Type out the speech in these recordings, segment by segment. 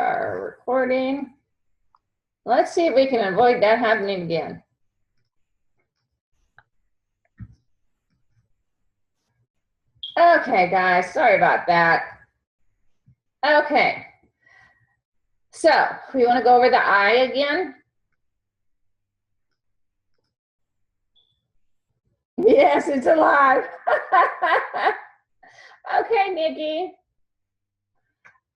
our recording. Let's see if we can avoid that happening again. Okay, guys, sorry about that. Okay, so we want to go over the eye again. Yes, it's alive. Okay, Nikki.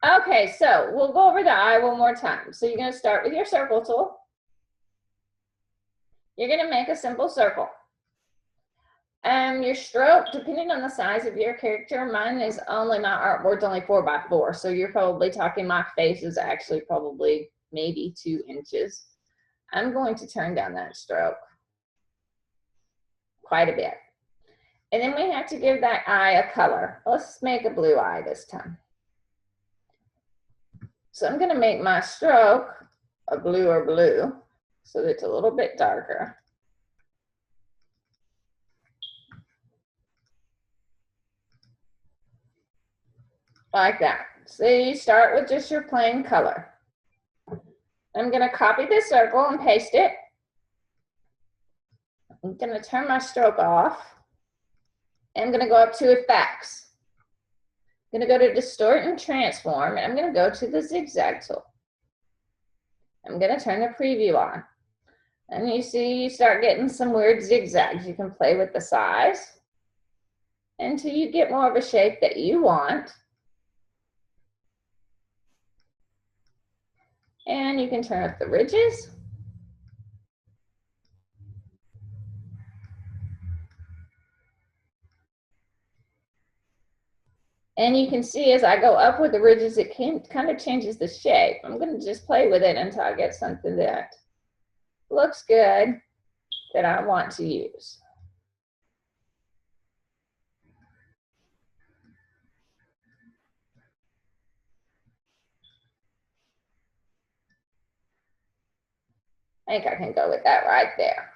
Okay, so we'll go over the eye one more time. So you're going to start with your circle tool. You're going to make a simple circle. Your stroke, depending on the size of your character, mine is only, my artboard's only 4x4. So you're probably talking my face is actually probably maybe 2 inches. I'm going to turn down that stroke quite a bit. And then we have to give that eye a color. Let's make a blue eye this time. So I'm going to make my stroke a bluer blue so that it's a little bit darker. Like that. So you start with just your plain color. I'm going to copy this circle and paste it. I'm going to turn my stroke off. I'm going to go up to Effects. I'm going to go to Distort and Transform, and I'm going to go to the Zigzag tool. I'm going to turn the preview on. And you see you start getting some weird zigzags. You can play with the size until you get more of a shape that you want. And you can turn up the ridges. And you can see as I go up with the ridges, it kind of changes the shape. I'm going to just play with it until I get something that looks good that I want to use. I think I can go with that right there.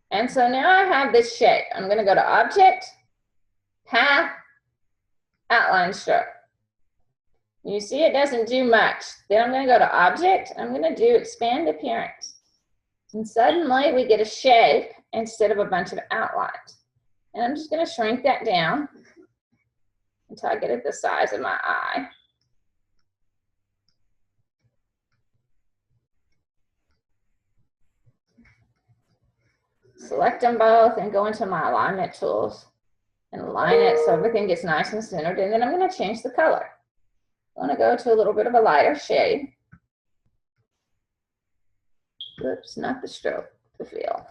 And so now I have this shape. I'm going to go to Object, Path, Outline Stroke. You see it doesn't do much. Then I'm going to go to Object. I'm going to do Expand Appearance. And suddenly we get a shape instead of a bunch of outlines. And I'm just going to shrink that down until I get it the size of my eye. Select them both and go into my alignment tools and align it so everything gets nice and centered. And then I'm going to change the color. I want to go to a little bit of a lighter shade. Oops, not the stroke, the feel.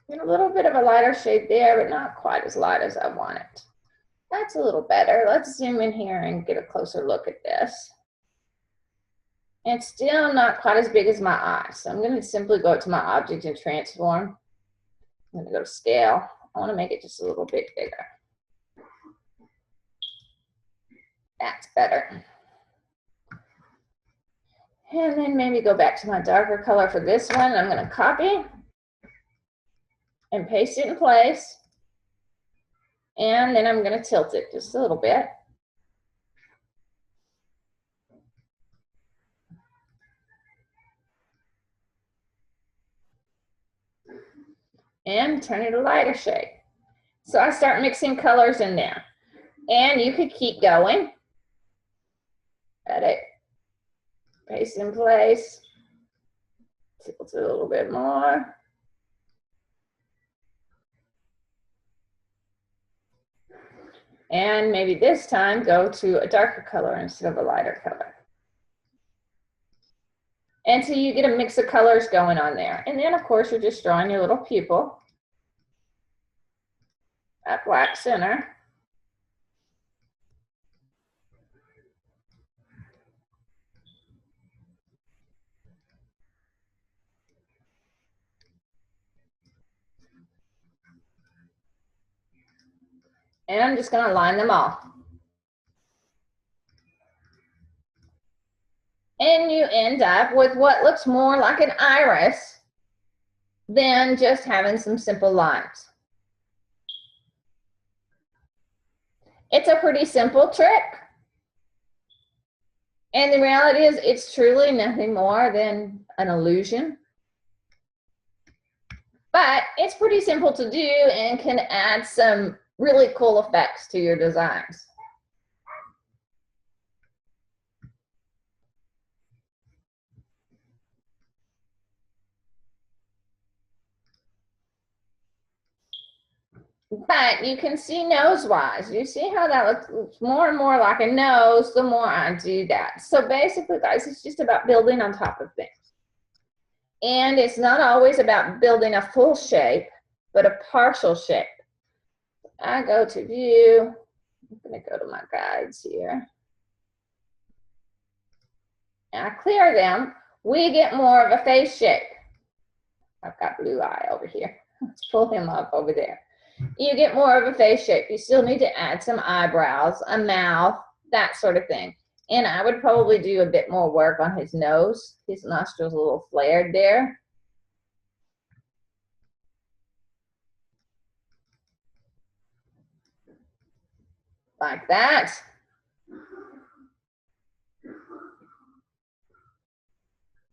And a little bit of a lighter shade there, but not quite as light as I want it. That's a little better. Let's zoom in here and get a closer look at this. It's still not quite as big as my eye. So I'm going to simply go to my Object and Transform. I'm going to go to Scale. I want to make it just a little bit bigger. That's better. And then maybe go back to my darker color for this one. I'm going to copy and paste it in place. And then I'm going to tilt it just a little bit. And turn it a lighter shade. So I start mixing colors in there. And you could keep going. Edit. Paste in place. Tilt it a little bit more. And maybe this time go to a darker color instead of a lighter color. And so you get a mix of colors going on there. And then of course you're just drawing your little pupil. That black center. And I'm just going to line them all. And you end up with what looks more like an iris than just having some simple lines. It's a pretty simple trick. And the reality is it's truly nothing more than an illusion. But it's pretty simple to do and can add some really cool effects to your designs. But you can see nose-wise. You see how that looks more and more like a nose the more I do that. So basically, guys, it's just about building on top of things. And it's not always about building a full shape, but a partial shape. I go to view. I'm going to go to my guides here. And I clear them. We get more of a face shape. I've got blue eye over here. Let's pull him up over there. You get more of a face shape. You still need to add some eyebrows, a mouth, that sort of thing. And I would probably do a bit more work on his nose. His nostrils a little flared there. Like that.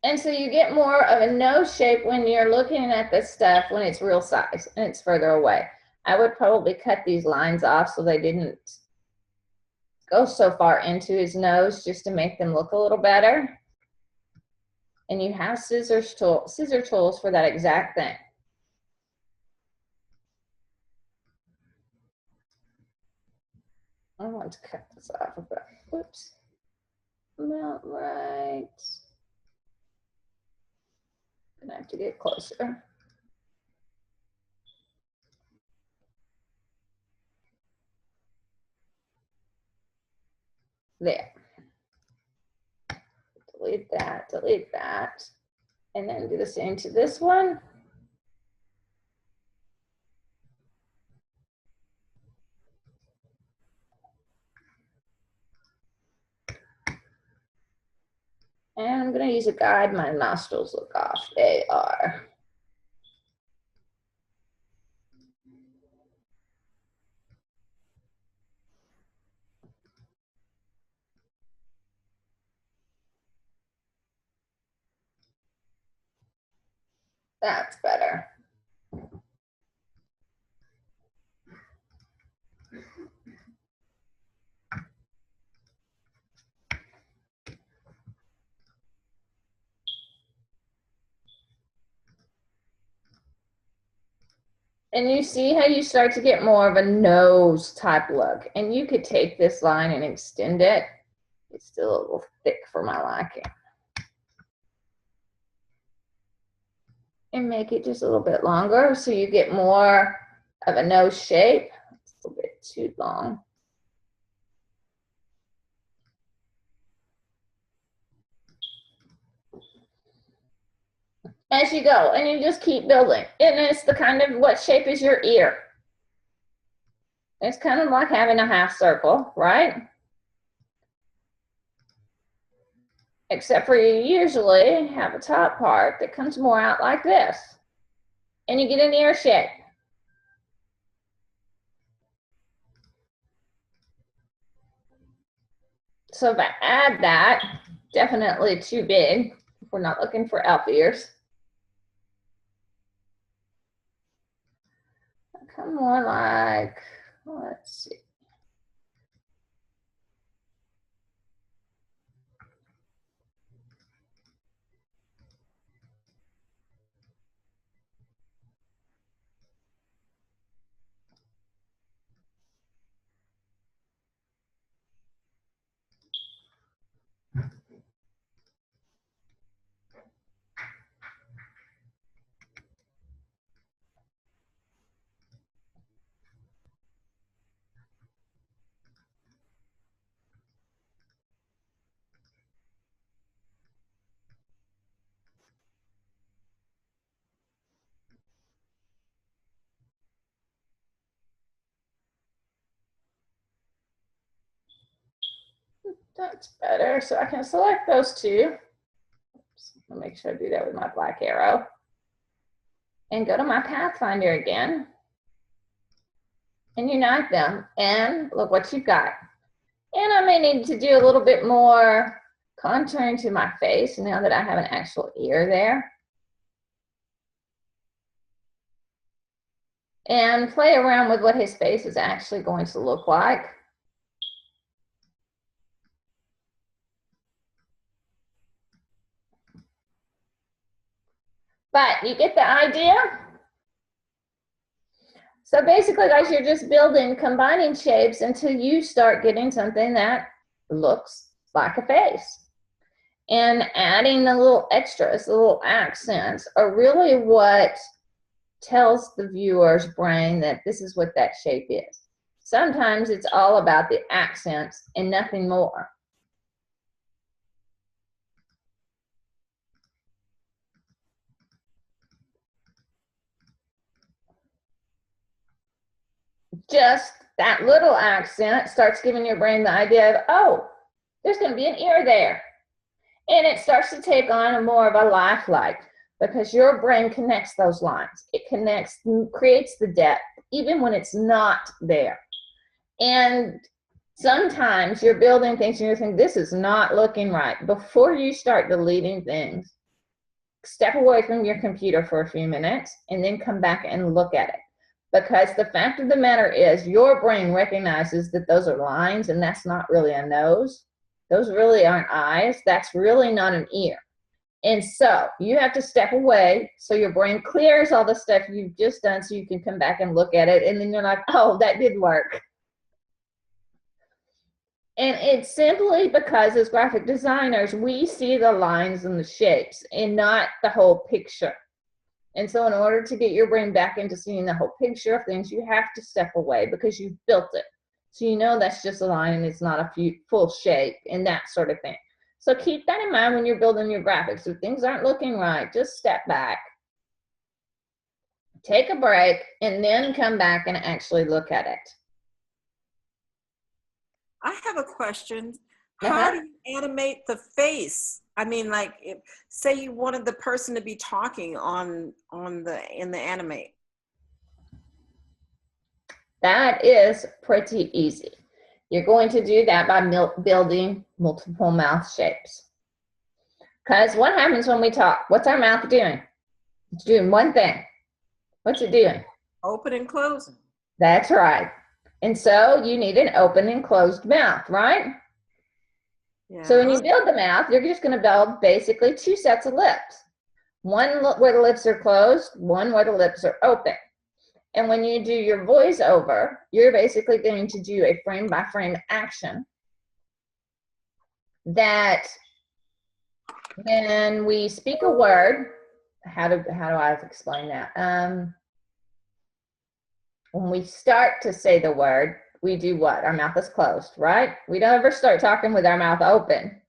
And so you get more of a nose shape when you're looking at the stuff when it's real size and it's further away. I would probably cut these lines off so they didn't go so far into his nose just to make them look a little better. And you have scissor tools for that exact thing. I want to cut this off about, whoops, about right. Gonna have to get closer. There. Delete that, and then do the same to this one. And I'm going to use a guide. My nostrils look off. They are. That's better. And you see how you start to get more of a nose type look. And you could take this line and extend it. It's still a little thick for my liking. And make it just a little bit longer so you get more of a nose shape. It's a little bit too long. As you go, and you just keep building. And it's the kind of, what shape is your ear? It's kind of like having a half circle, right? Except for you usually have a top part that comes more out like this. And you get an ear shape. So if I add that, definitely too big if we're not looking for elf ears. Come more like, let's see. That's better. So I can select those two. I'll make sure I do that with my black arrow. And go to my Pathfinder again. and unite them, and look what you've got. And I may need to do a little bit more contouring to my face now that I have an actual ear there. And play around with what his face is actually going to look like. But you get the idea? So basically, guys, you're just building, combining shapes until you start getting something that looks like a face. And adding the little extras, the little accents are really what tells the viewer's brain that this is what that shape is. Sometimes it's all about the accents and nothing more. Just that little accent starts giving your brain the idea of, oh, there's going to be an ear there. And it starts to take on a more of a lifelike because your brain connects those lines. It connects, creates the depth, even when it's not there. And sometimes you're building things and you're thinking, this is not looking right. Before you start deleting things, step away from your computer for a few minutes and then come back and look at it. Because the fact of the matter is your brain recognizes that those are lines and that's not really a nose. Those really aren't eyes. That's really not an ear. And so you have to step away so your brain clears all the stuff you've just done so you can come back and look at it. And then you're like, oh, that did work. And it's simply because as graphic designers, we see the lines and the shapes and not the whole picture. And so in order to get your brain back into seeing the whole picture of things, you have to step away because you've built it. So you know that's just a line and it's not a full shape and that sort of thing. So keep that in mind when you're building your graphics. If things aren't looking right, just step back, take a break, and then come back and actually look at it. I have a question. How do you animate the face? I mean, like, say you wanted the person to be talking in the animate. That is pretty easy. You're going to do that by building multiple mouth shapes. Because what happens when we talk? What's our mouth doing? It's doing one thing. What's it doing? Open and closing. That's right. And so you need an open and closed mouth, right? Yeah. So when you build the mouth, you're just going to build basically two sets of lips. One where the lips are closed, one where the lips are open. And when you do your voiceover, you're basically going to do a frame-by-frame action that when we speak a word, how do I explain that? When we start to say the word, we do what? Our mouth is closed, right? We don't ever start talking with our mouth open.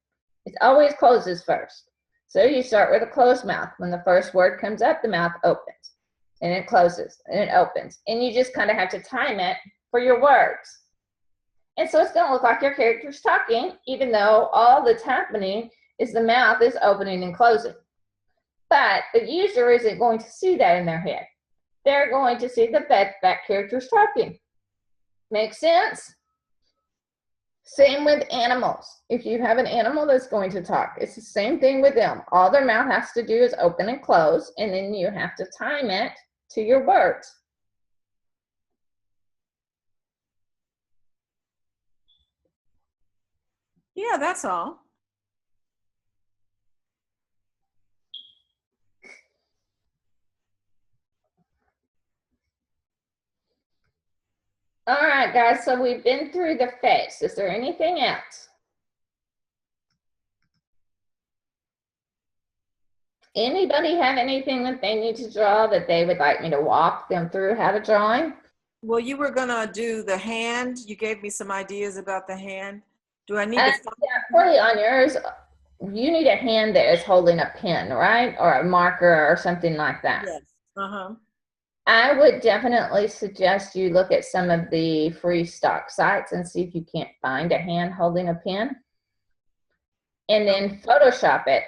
It always closes first. So you start with a closed mouth. When the first word comes up, the mouth opens. And it closes, and it opens. And you just kind of have to time it for your words. And so it's going to look like your character's talking, even though all that's happening is the mouth is opening and closing. But the user isn't going to see that in their head. They're going to see that character's talking. Make sense? Same with animals. If you have an animal that's going to talk, it's the same thing with them. All their mouth has to do is open and close, and then you have to time it to your words. Yeah, that's all. All right, guys, so we've been through the face. Is there anything else? Anybody have anything that they need to draw that they would like me to walk them through how to drawing? Well, you were gonna do the hand. You gave me some ideas about the hand. Do I need to? Yeah, probably on yours, you need a hand that is holding a pen, right? Or a marker or something like that. Yes. Uh-huh. I would definitely suggest you look at some of the free stock sites and see if you can't find a hand holding a pen. And then Photoshop it.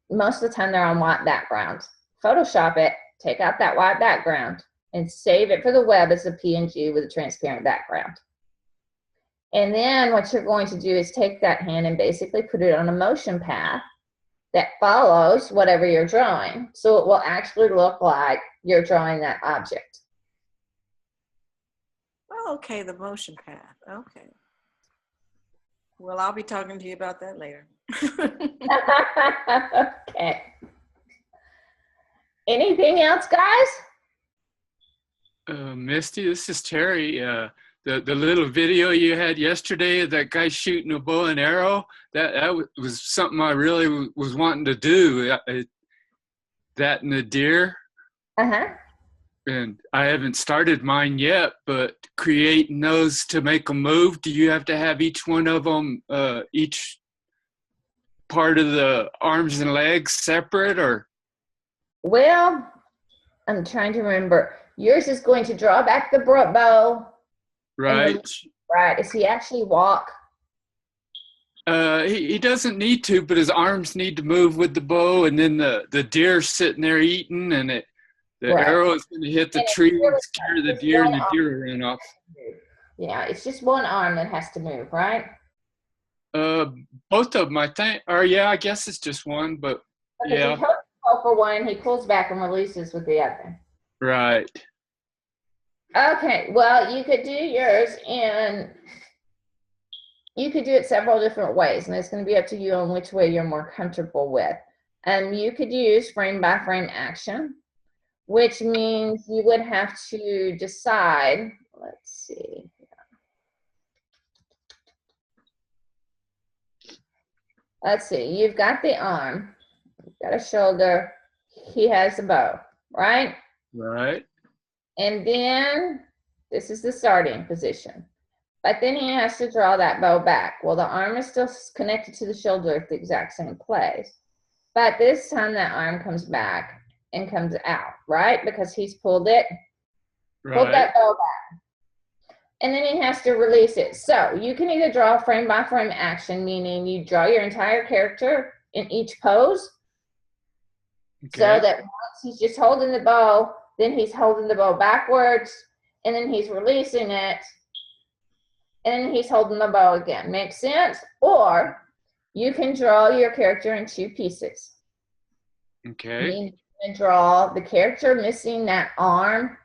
Most of the time they're on white backgrounds. Photoshop it, take out that white background, and save it for the web as a PNG with a transparent background. And then what you're going to do is take that hand and basically put it on a motion path that follows whatever you're drawing. So it will actually look like you're drawing that object. Oh, okay, the motion path. Okay. Well, I'll be talking to you about that later. Okay. Anything else, guys? Misty, this is Terry. The little video you had yesterday of that guy shooting a bow and arrow, that was something I really was wanting to do. That and the deer. Uh-huh. And I haven't started mine yet, but creating those to make them move, do you have to have each one of them, each part of the arms and legs separate, or? Well, I'm trying to remember. Yours is going to draw back the bow. Right. Right. Does he actually walk? He doesn't need to, but his arms need to move with the bow, and then the deer's sitting there eating, and the Right. arrow is going to hit the tree and scare the deer, and the deer will run off. Yeah, it's just one arm that has to move, right? Both of them, I think. Or yeah, I guess it's just one, but Because yeah. he holds the bow for one, he pulls back and releases with the other. Right. Okay, well, you could do yours, and you could do it several different ways, and it's going to be up to you on which way you're more comfortable with. You could use frame by frame action, which means you would have to decide, let's see. Let's see, you've got the arm, you've got a shoulder, he has the bow, right? Right. And then this is the starting position. But then he has to draw that bow back. Well, the arm is still connected to the shoulder at the exact same place. But this time that arm comes back and comes out, right? Because he's pulled it, pulled that bow back. And then he has to release it. So you can either draw frame by frame action, meaning you draw your entire character in each pose. Okay. So that once he's just holding the bow, then he's holding the bow backwards, and then he's releasing it, and then he's holding the bow again. Make sense? Or you can draw your character in two pieces. Okay. You can draw the character missing that arm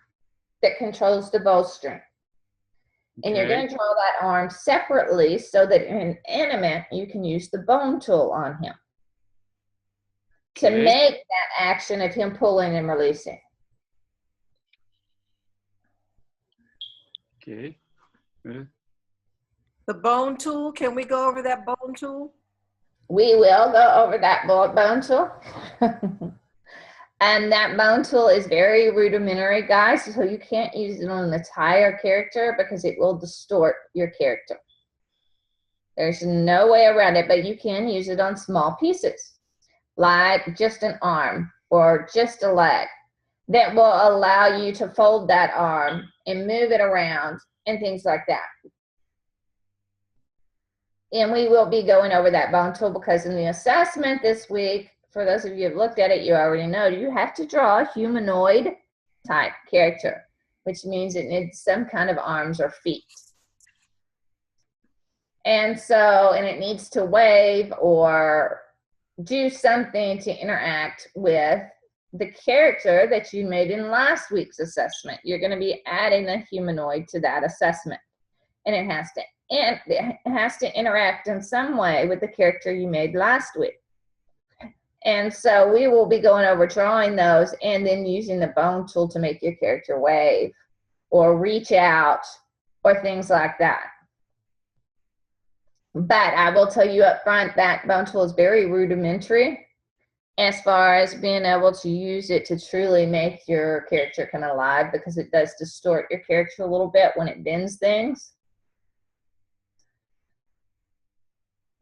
that controls the bowstring. Okay. And you're going to draw that arm separately so that in animate, you can use the bone tool on him to make that action of him pulling and releasing. Okay. The bone tool, can we go over that bone tool? We will go over that bone tool. And that bone tool is very rudimentary, guys, so you can't use it on the entire character because it will distort your character. There's no way around it, but you can use it on small pieces, like just an arm or just a leg. That will allow you to fold that arm and move it around and things like that. And we will be going over that bone tool because in the assessment this week, for those of you who have looked at it, you already know you have to draw a humanoid type character, which means it needs some kind of arms or feet. And it needs to wave or do something to interact with the character that you made in last week's assessment. You're going to be adding a humanoid to that assessment, and it has to interact in some way with the character you made last week. And so we will be going over drawing those and then using the bone tool to make your character wave or reach out or things like that. But I will tell you up front that bone tool is very rudimentary as far as being able to use it to truly make your character come alive, because it does distort your character a little bit when it bends things.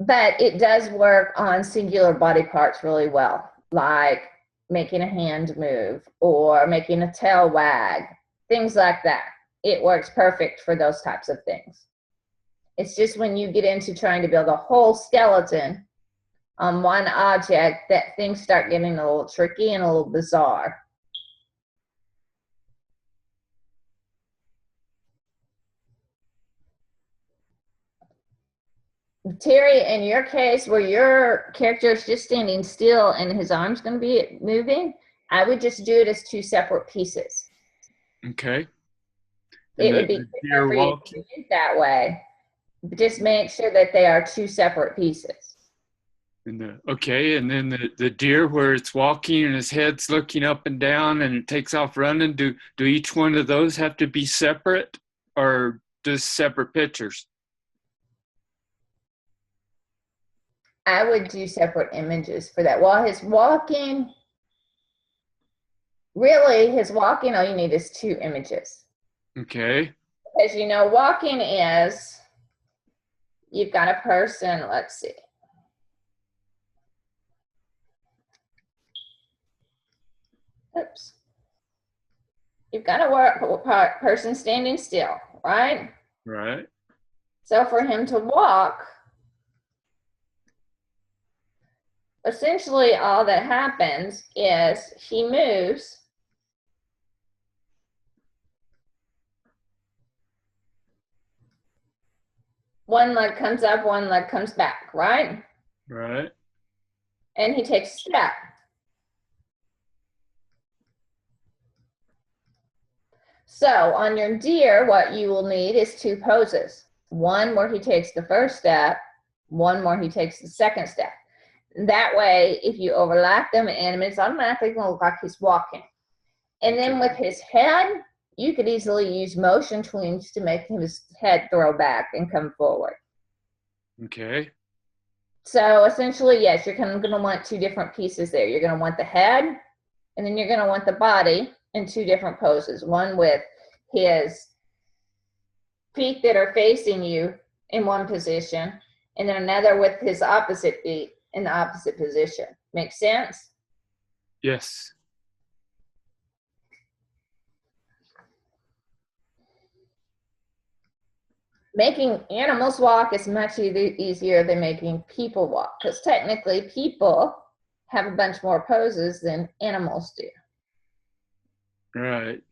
But it does work on singular body parts really well, like making a hand move or making a tail wag, things like that. It works perfect for those types of things. It's just when you get into trying to build a whole skeleton on one object that things start getting a little tricky and a little bizarre. Terry, in your case where your character is just standing still and his arm's going to be moving, I would just do it as two separate pieces. Okay. It And would be the quicker deer for you walk. to do it that way. Just make sure that they are two separate pieces. Okay, and then the deer where it's walking and his head's looking up and down and it takes off running, do each one of those have to be separate or just separate pictures? I would do separate images for that. While his walking, really his walking, all you need is two images. Okay. Because you know, walking is, you've got a person, let's see. Oops. You've got a person standing still, right? Right. So for him to walk, essentially all that happens is he moves one leg comes up, one leg comes back, right? Right. And he takes a step. So on your deer, what you will need is two poses. One where he takes the first step, one where he takes the second step. That way, if you overlap them, it's automatically going to look like he's walking. And then with his head, you could easily use motion twins to make his head throw back and come forward. Okay. So essentially, yes, you're kind of going to want two different pieces there. You're going to want the head, and then you're going to want the body in two different poses. One with his feet that are facing you in one position, and then another with his opposite feet in the opposite position. Make sense? Yes. Making animals walk is much easier than making people walk, because technically people have a bunch more poses than animals do. Right.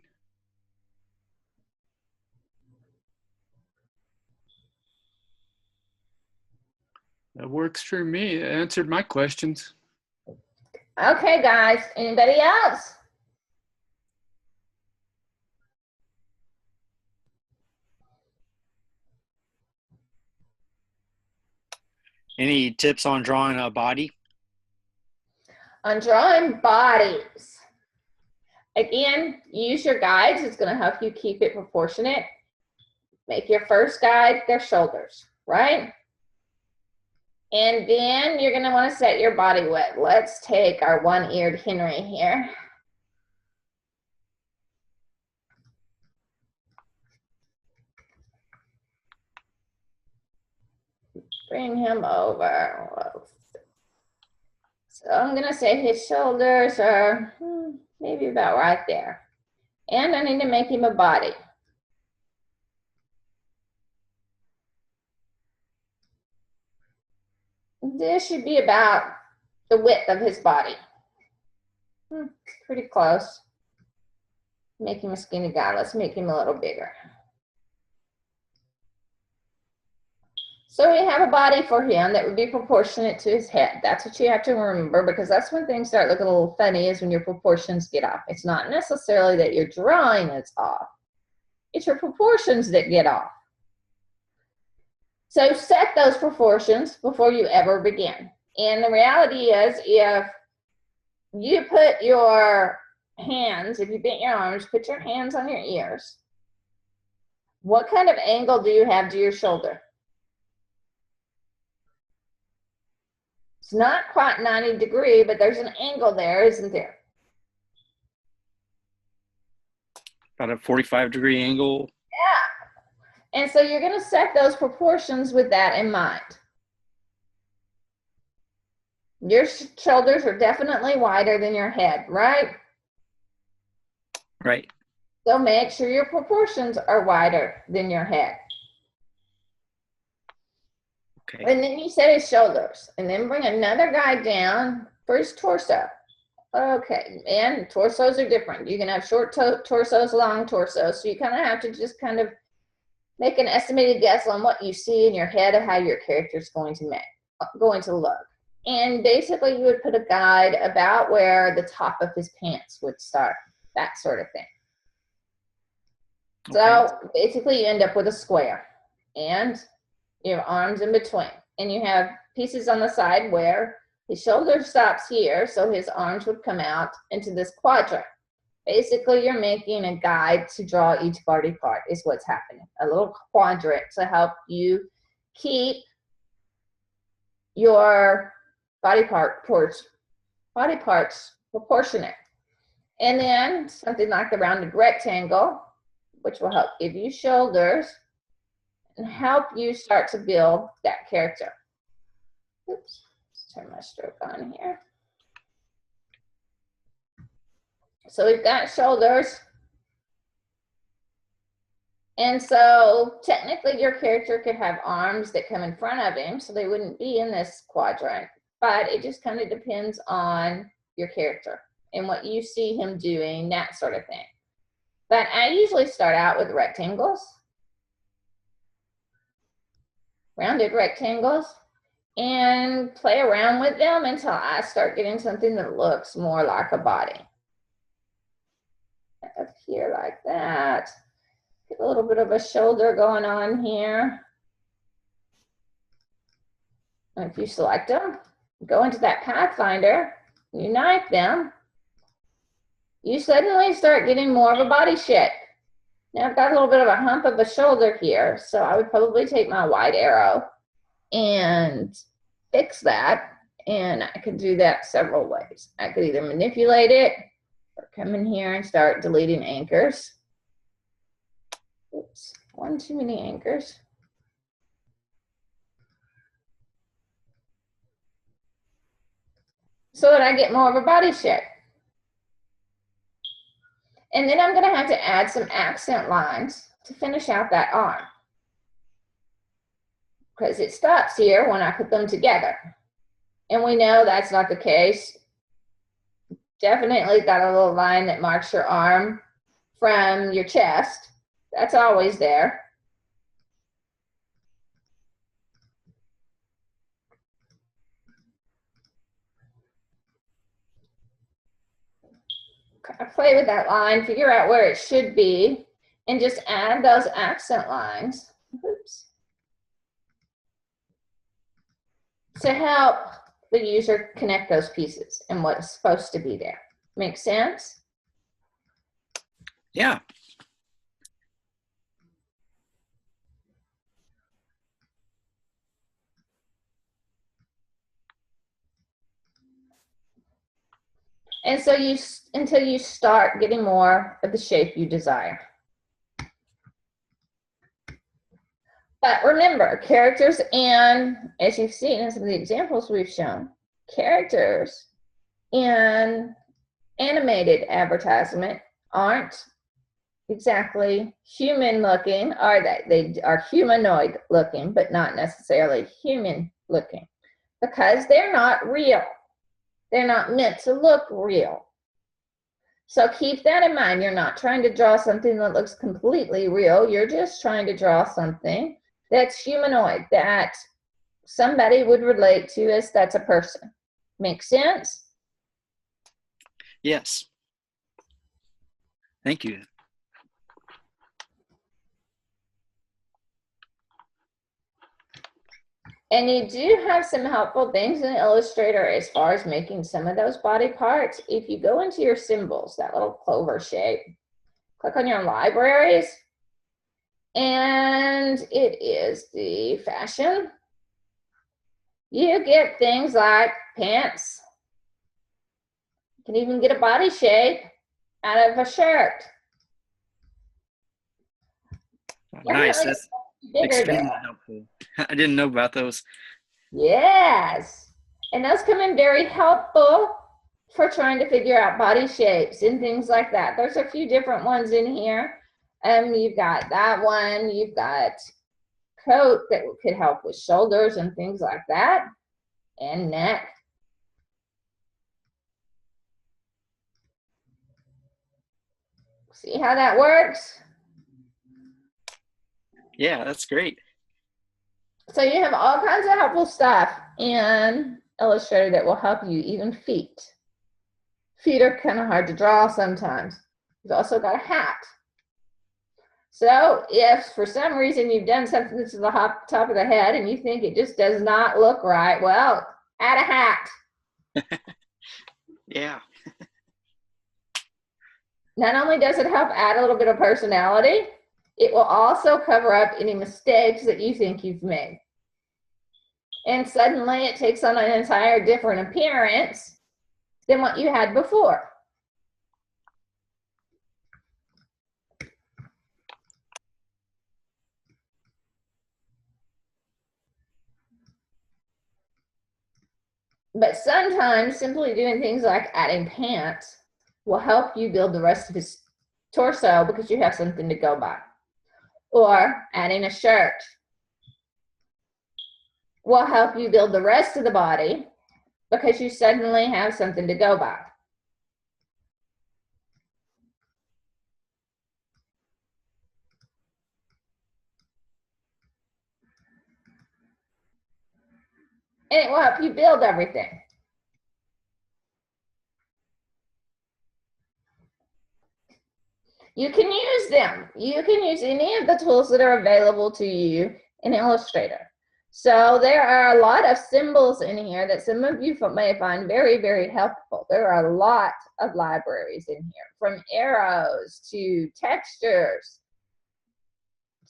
That works for me. It answered my questions. Okay, guys, anybody else? Any tips on drawing a body? On drawing bodies, again, use your guides. It's going to help you keep it proportionate. Make your first guide their shoulders, right? And then you're going to want to set your body width. Let's take our one-eared Henry here. Bring him over. So I'm going to say his shoulders are maybe about right there. And I need to make him a body. This should be about the width of his body. Pretty close. Make him a skinny guy. Let's make him a little bigger. So we have a body for him that would be proportionate to his head. That's what you have to remember, because that's when things start looking a little funny, is when your proportions get off. It's not necessarily that your drawing is off. It's your proportions that get off. So set those proportions before you ever begin. And the reality is, if you put your hands, if you bent your arms, put your hands on your ears, what kind of angle do you have to your shoulder? It's not quite 90 degrees, but there's an angle there, isn't there? About a 45-degree angle. Yeah. And so you're going to set those proportions with that in mind. Your shoulders are definitely wider than your head, right? Right. So make sure your proportions are wider than your head. Okay. And then you set his shoulders, and then bring another guy down for his torso. Okay, and torsos are different. You can have short torsos, long torsos, so you kind of have to just kind of make an estimated guess on what you see in your head of how your character is going to look. And basically you would put a guide about where the top of his pants would start, that sort of thing. Okay. So basically you end up with a square and you have arms in between, and you have pieces on the side where his shoulder stops here, so his arms would come out into this quadrant. Basically, you're making a guide to draw each body part is what's happening. A little quadrant to help you keep your body parts proportionate. And then something like the rounded rectangle, which will help give you shoulders and help you start to build that character. Oops, let's turn my stroke on here. So we've got shoulders. And so technically your character could have arms that come in front of him, so they wouldn't be in this quadrant, but it just kind of depends on your character and what you see him doing, that sort of thing. But I usually start out with rectangles, rounded rectangles, and play around with them until I start getting something that looks more like a body. Up here like that. Get a little bit of a shoulder going on here. And if you select them, go into that Pathfinder, unite them, you suddenly start getting more of a body shape. Now I've got a little bit of a hump of a shoulder here, so I would probably take my wide arrow and fix that, and I could do that several ways. I could either manipulate it or come in here and start deleting anchors. Oops, one too many anchors. So that I get more of a body shape. And then I'm going to have to add some accent lines to finish out that arm, because it stops here when I put them together. And we know that's not the case. Definitely got a little line that marks your arm from your chest. That's always there. I play with that line, figure out where it should be, and just add those accent lines. Oops. To help the user connect those pieces and what's supposed to be there. Make sense? Yeah. And so until you start getting more of the shape you desire. But remember, characters, and as you've seen in some of the examples we've shown, characters in animated advertisement aren't exactly human looking, are they? They are humanoid looking, but not necessarily human looking, because they're not real. They're not meant to look real. So keep that in mind. You're not trying to draw something that looks completely real. You're just trying to draw something that's humanoid, that somebody would relate to as that's a person. Make sense? Yes. Thank you. And you do have some helpful things in Illustrator as far as making some of those body parts. If you go into your symbols, that little clover shape, click on your libraries, and it is the fashion. You get things like pants. You can even get a body shape out of a shirt. Nice. That's bigger extremely there. helpful. I didn't know about those. Yes. And those come in very helpful for trying to figure out body shapes and things like that. There's a few different ones in here. You've got that one. You've got coat that could help with shoulders and things like that, and neck. See how that works? Yeah, that's great. So you have all kinds of helpful stuff in Illustrator that will help you, even feet. Feet are kind of hard to draw sometimes. You've also got a hat. So if for some reason you've done something to the top of the head and you think it just does not look right, well, add a hat. Yeah. Not only does it help add a little bit of personality, it will also cover up any mistakes that you think you've made. And suddenly it takes on an entire different appearance than what you had before. But sometimes simply doing things like adding pants will help you build the rest of his torso because you have something to go by. Or adding a shirt will help you build the rest of the body because you suddenly have something to go by. And it will help you build everything. You can use them. You can use any of the tools that are available to you in Illustrator. So there are a lot of symbols in here that some of you may find very, very helpful. There are a lot of libraries in here, from arrows to textures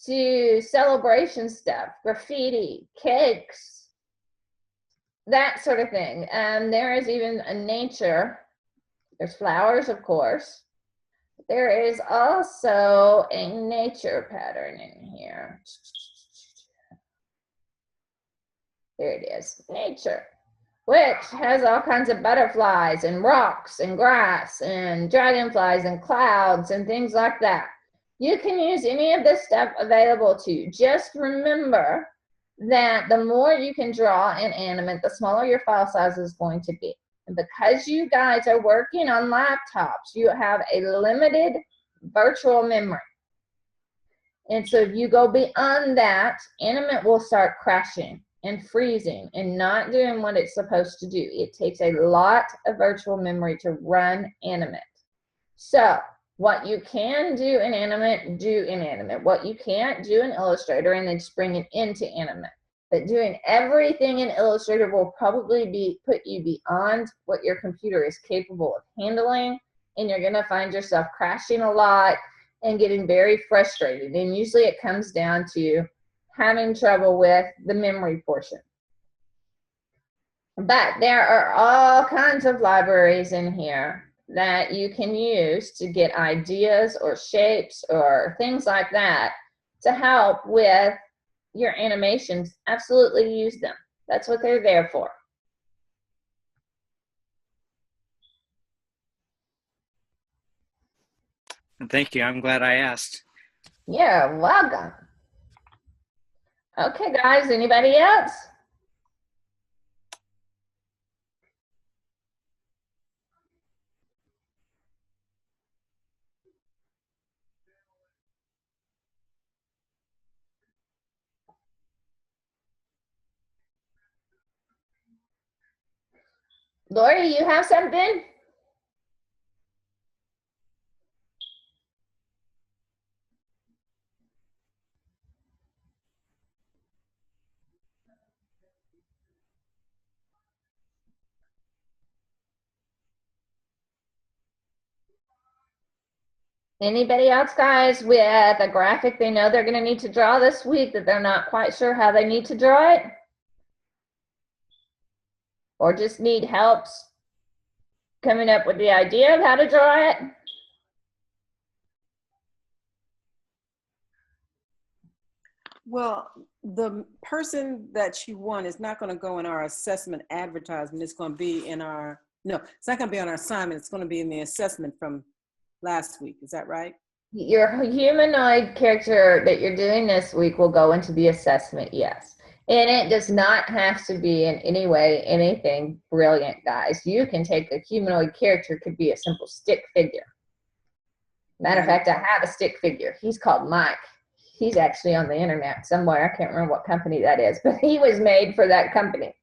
to celebration stuff, graffiti, cakes, that sort of thing. And there is even a nature. There's flowers, of course. There is also a nature pattern in here. There it is, nature, which has all kinds of butterflies and rocks and grass and dragonflies and clouds and things like that. You can use any of this stuff available to you. Just remember that the more you can draw and animate, the smaller your file size is going to be. And because you guys are working on laptops, you have a limited virtual memory. And so if you go beyond that, Animate will start crashing and freezing and not doing what it's supposed to do. It takes a lot of virtual memory to run Animate. So what you can do in Animate, do in Animate. What you can't do in Illustrator, and then just bring it into Animate. But doing everything in Illustrator will probably put you beyond what your computer is capable of handling, and you're gonna find yourself crashing a lot and getting very frustrated. And usually it comes down to having trouble with the memory portion. But there are all kinds of libraries in here that you can use to get ideas or shapes or things like that to help with your animations. Absolutely use them. That's what they're there for. Thank you. I'm glad I asked. You're welcome. Okay, guys, anybody else? Lori, you have something? Anybody else, guys, with a graphic they know they're going to need to draw this week that they're not quite sure how they need to draw it? Or just need helps coming up with the idea of how to draw it? Well, the person that you want is not going to go in our assessment advertisement. It's going to be in our, no, it's not going to be on our assignment. It's going to be in the assessment from last week. Is that right? Your humanoid character that you're doing this week will go into the assessment, yes. And it does not have to be in any way anything brilliant, guys. You can take a humanoid character, it could be a simple stick figure. Matter of fact, I have a stick figure. He's called Mike. He's actually on the internet somewhere. I can't remember what company that is, but he was made for that company.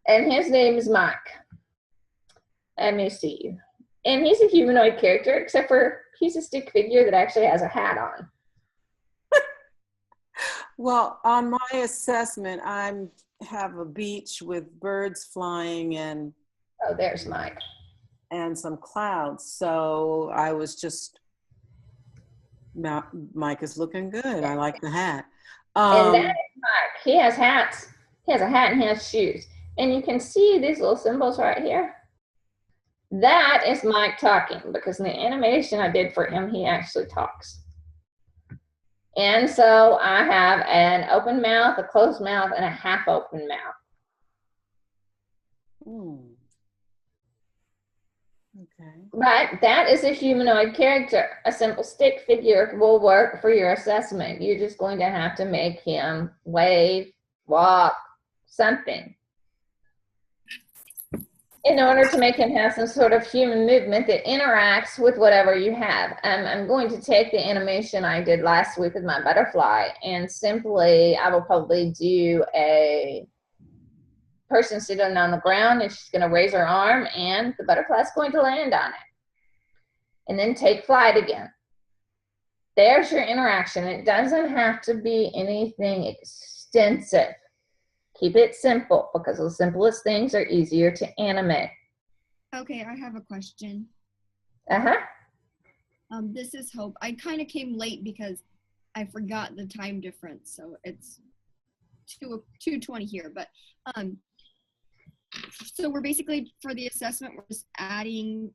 And his name is Mike. Let me see. And he's a humanoid character, except for he's a stick figure that actually has a hat on. Well, on my assessment, have a beach with birds flying Oh, there's Mike. and some clouds. So I was just, Mike is looking good. I like the hat. And that is Mike. He has hats. He has a hat and he has shoes. And you can see these little symbols right here. That is Mike talking, because in the animation I did for him, he actually talks. And so I have an open mouth, a closed mouth, and a half open mouth. Okay. But that is a humanoid character. A simple stick figure will work for your assessment. You're just going to have to make him wave, walk, something, in order to make him have some sort of human movement that interacts with whatever you have. I'm going to take the animation I did last week with my butterfly, and simply I will probably do a person sitting on the ground, and she's going to raise her arm, and the butterfly is going to land on it, and then take flight again. There's your interaction. It doesn't have to be anything extensive. Keep it simple, because the simplest things are easier to animate. Okay, I have a question. Uh-huh. This is Hope. I kind of came late because I forgot the time difference, so it's 2:20 here. But so we're basically, for the assessment, we're just adding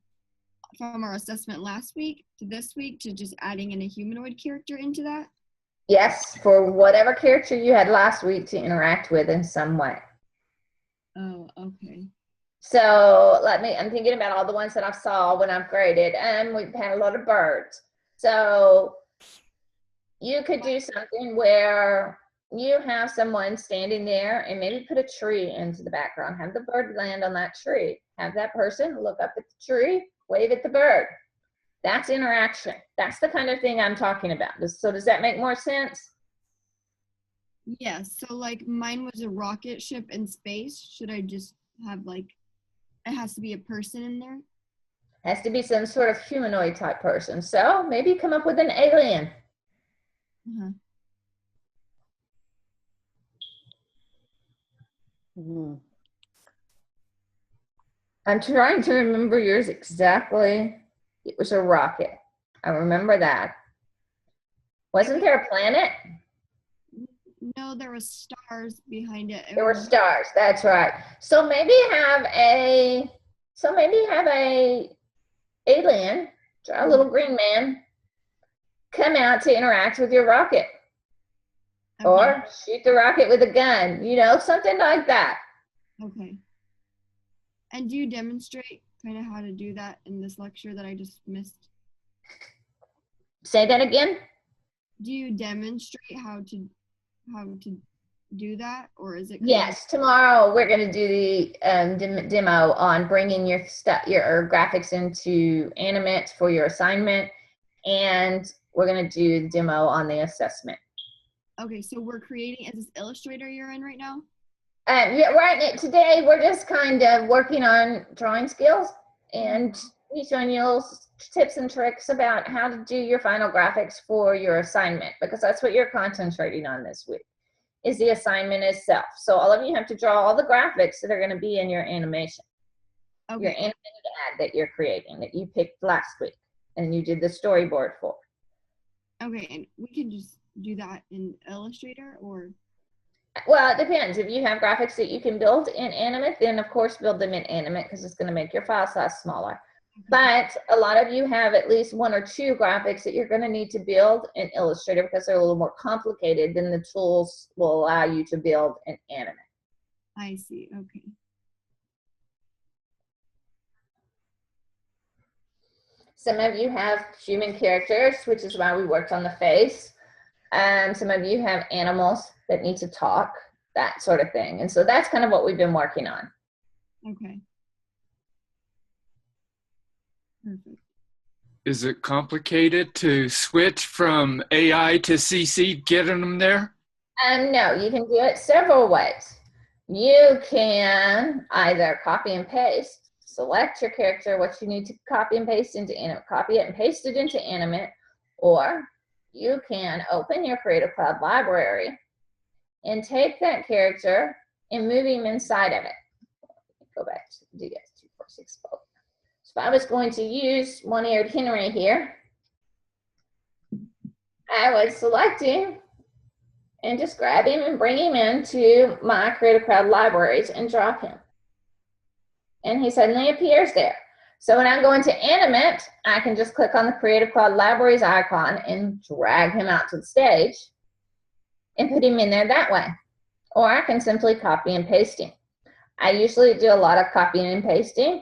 from our assessment last week to this week, to just adding in a humanoid character into that. Yes, for whatever character you had last week to interact with in some way. Oh, okay. So I'm thinking about all the ones that I saw when I've graded, and we've had a lot of birds. So you could do something where you have someone standing there and maybe put a tree into the background. Have the bird land on that tree. Have that person look up at the tree, wave at the bird. That's interaction. That's the kind of thing I'm talking about. So does that make more sense? Yeah, so like mine was a rocket ship in space. Should I just have like, it has to be a person in there? Has to be some sort of humanoid type person. So maybe come up with an alien. Uh-huh. I'm trying to remember yours exactly. It was a rocket. I remember that. Wasn't there a planet? No, there was stars behind it. There were stars. That's right. So maybe have a alien, a little green man, come out to interact with your rocket. Okay. Or shoot the rocket with a gun, something like that. Okay. And do you demonstrate kind of how to do that in this lecture that I just missed? Say that again? Do you demonstrate how to do that, or is it? Yes, tomorrow we're going to do the demo on bringing your graphics into Animate for your assignment, and we're going to do the demo on the assessment. Okay, so we're creating, is this Illustrator you're in right now? Yeah, right. Today we're just kind of working on drawing skills, and we're showing you little tips and tricks about how to do your final graphics for your assignment, because that's what you're concentrating on this week, is the assignment itself. So all of you have to draw all the graphics that are going to be in your animation. Okay. Your animated ad that you're creating, that you picked last week and you did the storyboard for. Okay, and we can just do that in Illustrator, or? Well, it depends. If you have graphics that you can build in Animate, then of course build them in Animate, because it's going to make your file size smaller. But a lot of you have at least one or two graphics that you're going to need to build in Illustrator, because they're a little more complicated than the tools will allow you to build in Animate. I see. Okay. Some of you have human characters, which is why we worked on the face. Some of you have animals that need to talk, that sort of thing. And so that's kind of what we've been working on. Okay. Perfect. Is it complicated to switch from AI to CC, getting them there? No, you can do it several ways. You can either copy and paste, select your character, what you need to copy and paste into Animate, copy it and paste it into Animate, or you can open your Creative Cloud library and take that character and move him inside of it. Go back to the DS246 folder. So if I was going to use One-Eared Henry here, I would select him and just grab him and bring him into my Creative Cloud libraries and drop him. And he suddenly appears there. So when I'm going to animate, I can just click on the Creative Cloud libraries icon and drag him out to the stage and put him in there that way. Or I can simply copy and paste him. I usually do a lot of copying and pasting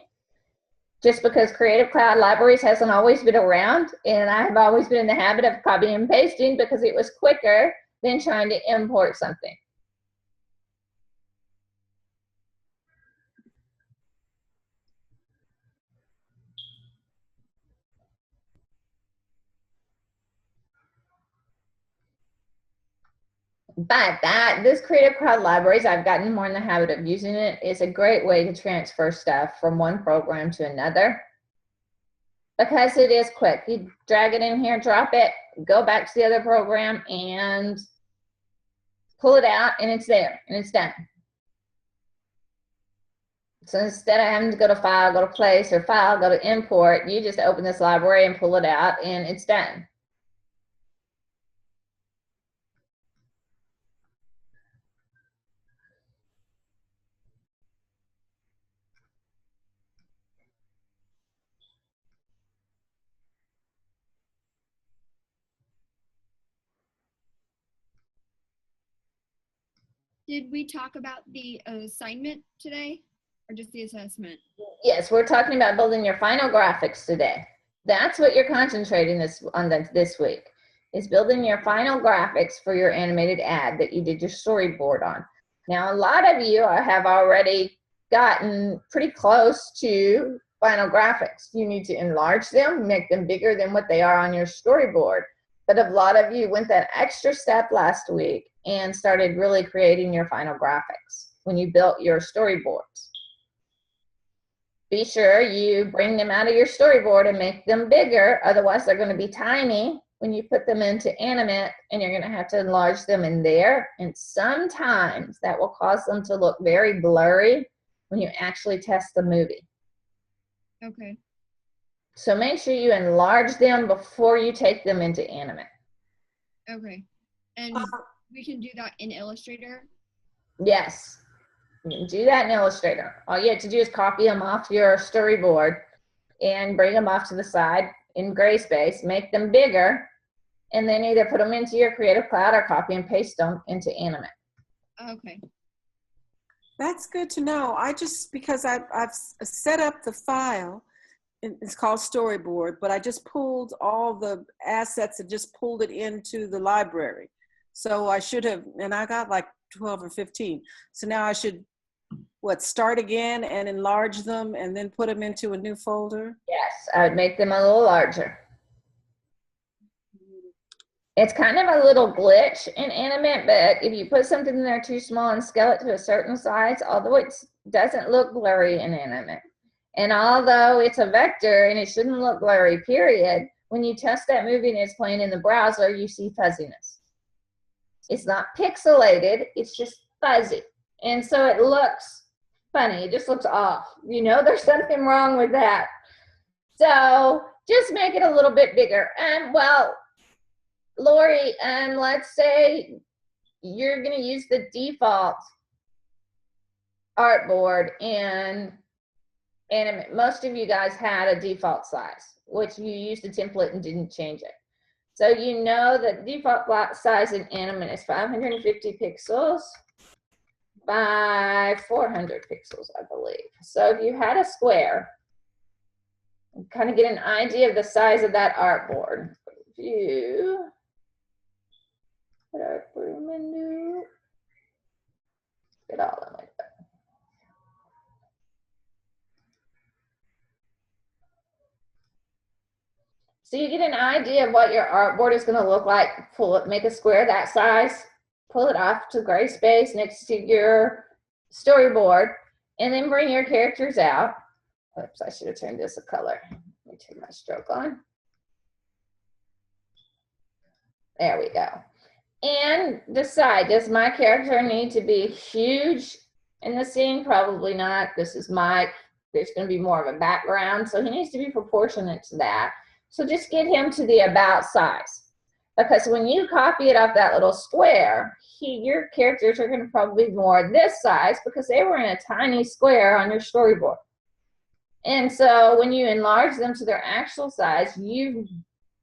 just because Creative Cloud Libraries hasn't always been around, and I have always been in the habit of copying and pasting because it was quicker than trying to import something. But this Creative Cloud Libraries, I've gotten more in the habit of using it. It's a great way to transfer stuff from one program to another because it is quick. You drag it in here, drop it, go back to the other program and pull it out, and it's there and it's done. So instead of having to go to File, go to Place, or File, go to Import, you just open this library and pull it out and it's done. Did we talk about the assignment today or just the assessment? Yes, we're talking about building your final graphics today. That's what you're concentrating on this week, is building your final graphics for your animated ad that you did your storyboard on. Now, a lot of you have already gotten pretty close to final graphics. You need to enlarge them, make them bigger than what they are on your storyboard. But a lot of you went that extra step last week and started really creating your final graphics when you built your storyboards. Be sure you bring them out of your storyboard and make them bigger, otherwise they're going to be tiny when you put them into Animate, and you're going to have to enlarge them in there, and sometimes that will cause them to look very blurry when you actually test the movie. Okay. So make sure you enlarge them before you take them into Animate. Okay. And we can do that in Illustrator? Yes, you can do that in Illustrator. All you have to do is copy them off your storyboard and bring them off to the side in Grayspace, make them bigger, and then either put them into your Creative Cloud or copy and paste them into Animate. Okay. That's good to know. Because I've set up the file, it's called Storyboard, but I just pulled all the assets and just pulled it into the library. So I should have, and I got like 12 or 15. So now I should, start again and enlarge them and then put them into a new folder? Yes, I would make them a little larger. It's kind of a little glitch in Animate, but if you put something in there too small and scale it to a certain size, although it doesn't look blurry in Animate, and although it's a vector and it shouldn't look blurry, period, when you test that movie and it's playing in the browser, you see fuzziness. It's not pixelated, it's just fuzzy. And so it looks funny, it just looks off. You know there's something wrong with that. So just make it a little bit bigger. And well, Lori, let's say you're going to use the default artboard in Animate. Most of you guys had a default size, which you used a template and didn't change it. So you know that the default size in Animate is 550 pixels by 400 pixels, I believe. So if you had a square, kind of get an idea of the size of that artboard. View. Artboard menu. Get all of it. So you get an idea of what your artboard is going to look like. Pull it, make a square that size, pull it off to gray space next to your storyboard, and then bring your characters out. Oops, I should have turned this a color. Let me turn my stroke on. There we go. And decide, does my character need to be huge in the scene? Probably not. This is Mike. There's going to be more of a background, so he needs to be proportionate to that. So just get him to the about size. Because when you copy it off that little square, your characters are going to probably be more this size because they were in a tiny square on your storyboard. And so when you enlarge them to their actual size, you've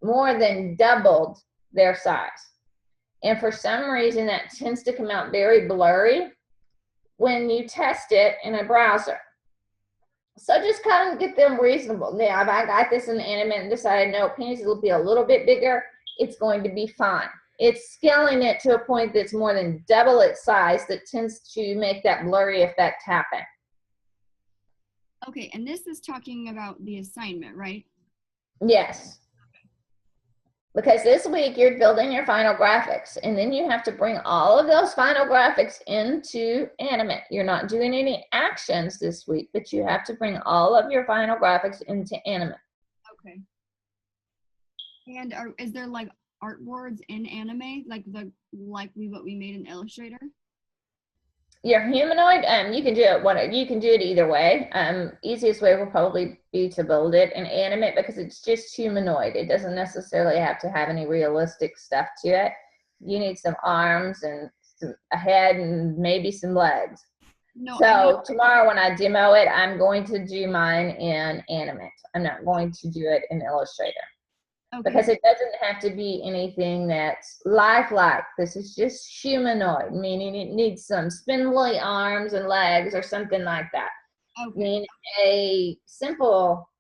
more than doubled their size. And for some reason, that tends to come out very blurry when you test it in a browser. So just kind of get them reasonable. Now, if I got this in Animate and decided, no, penis will be a little bit bigger, it's going to be fine. It's scaling it to a point that's more than double its size that tends to make that blurry effect happen. Okay, and this is talking about the assignment, right? Yes. Because this week you're building your final graphics, and then you have to bring all of those final graphics into Animate. You're not doing any actions this week, but you have to bring all of your final graphics into Animate. Okay. And is there like artboards in Anime, like what we made in Illustrator? Your humanoid, you can do it either way. Easiest way will probably be to build it in Animate because it's just humanoid. It doesn't necessarily have to have any realistic stuff to it. You need some arms and a head and maybe some legs. No. So tomorrow when I demo it, I'm going to do mine in Animate. I'm not going to do it in Illustrator. Okay. Because it doesn't have to be anything that's lifelike. This is just humanoid, meaning it needs some spindly arms and legs or something like that. Okay. I mean, a simple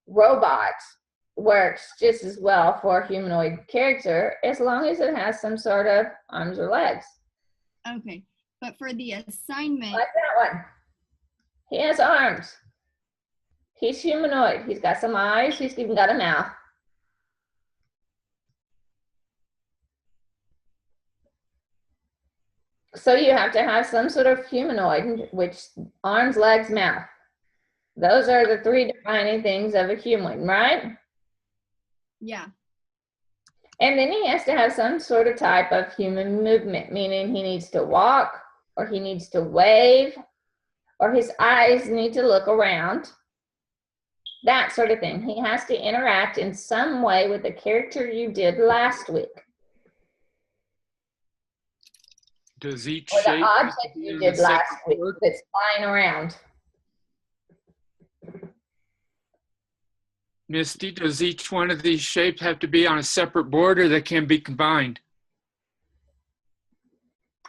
robot works just as well for a humanoid character as long as it has some sort of arms or legs. Okay, but for the assignment, Like that one. He has arms. He's humanoid. He's got some eyes. He's even got a mouth. So you have to have some sort of humanoid, which arms, legs, mouth. Those are the three defining things of a human, right? yeah. And then he has to have some sort of type of human movement, meaning he needs to walk, or he needs to wave, or his eyes need to look around. That sort of thing. He has to interact in some way with the character you did last week. Does each Or the shape have to object be you in did a last separate week board? that's flying around. Misty, does each one of these shapes have to be on a separate board or they can be combined?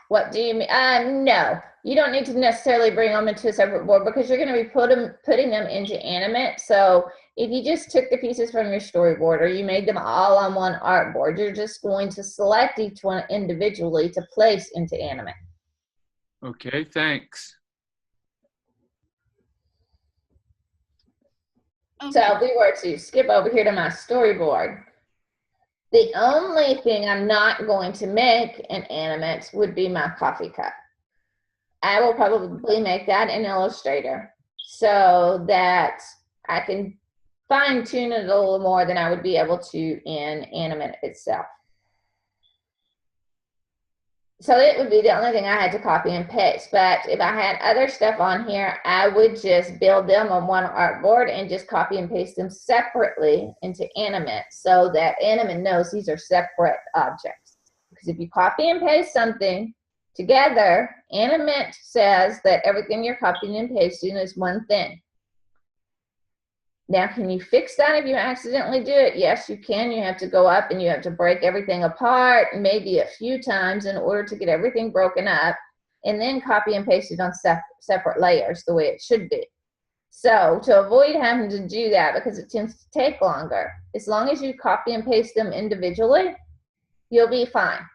What do you mean? No, you don't need to necessarily bring them into a separate board because you're going to be putting them into Animate. So if you just took the pieces from your storyboard or you made them all on one artboard, you're just going to select each one individually to place into Animate. Okay, thanks. Okay. So if we were to skip over here to my storyboard, the only thing I'm not going to make in Animate would be my coffee cup. I will probably make that in Illustrator so that I can fine tune it a little more than I would be able to in Animate itself. So it would be the only thing I had to copy and paste. But if I had other stuff on here, I would just build them on one artboard and just copy and paste them separately into Animate so that Animate knows these are separate objects. Because if you copy and paste something together, Animate says that everything you're copying and pasting is one thing. Now, can you fix that if you accidentally do it? Yes, you can. You have to go up and you have to break everything apart maybe a few times in order to get everything broken up and then copy and paste it on separate layers the way it should be. So to avoid having to do that because it tends to take longer, as long as you copy and paste them individually, you'll be fine.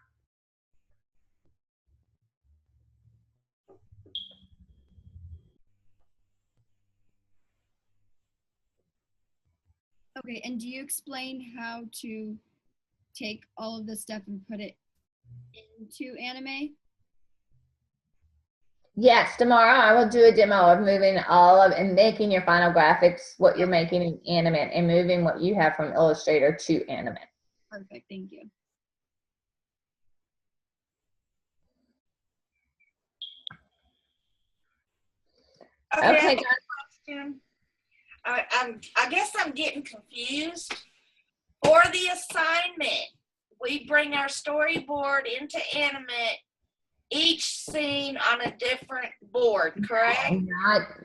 Okay, and do you explain how to take all of this stuff and put it into anime? Yes, tomorrow I will do a demo of moving all of and making your final graphics, what you're making in Animate, and moving what you have from Illustrator to Animate. Perfect, thank you. Okay, I Okay, have a question. I guess I'm getting confused. For the assignment, we bring our storyboard into Animate, each scene on a different board, correct?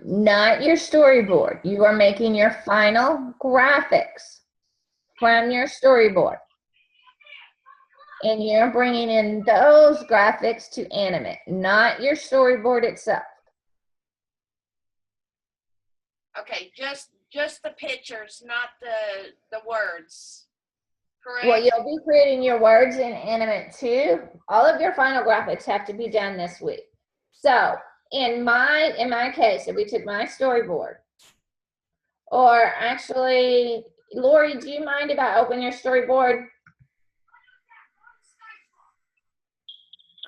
not your storyboard. You are making your final graphics from your storyboard. And you're bringing in those graphics to Animate, not your storyboard itself. Okay, just the pictures, not the words, correct? Well, you'll be creating your words in Animate too. All of your final graphics have to be done this week. So in my case, if we took my storyboard, or actually, Lori, do you mind if I open your storyboard?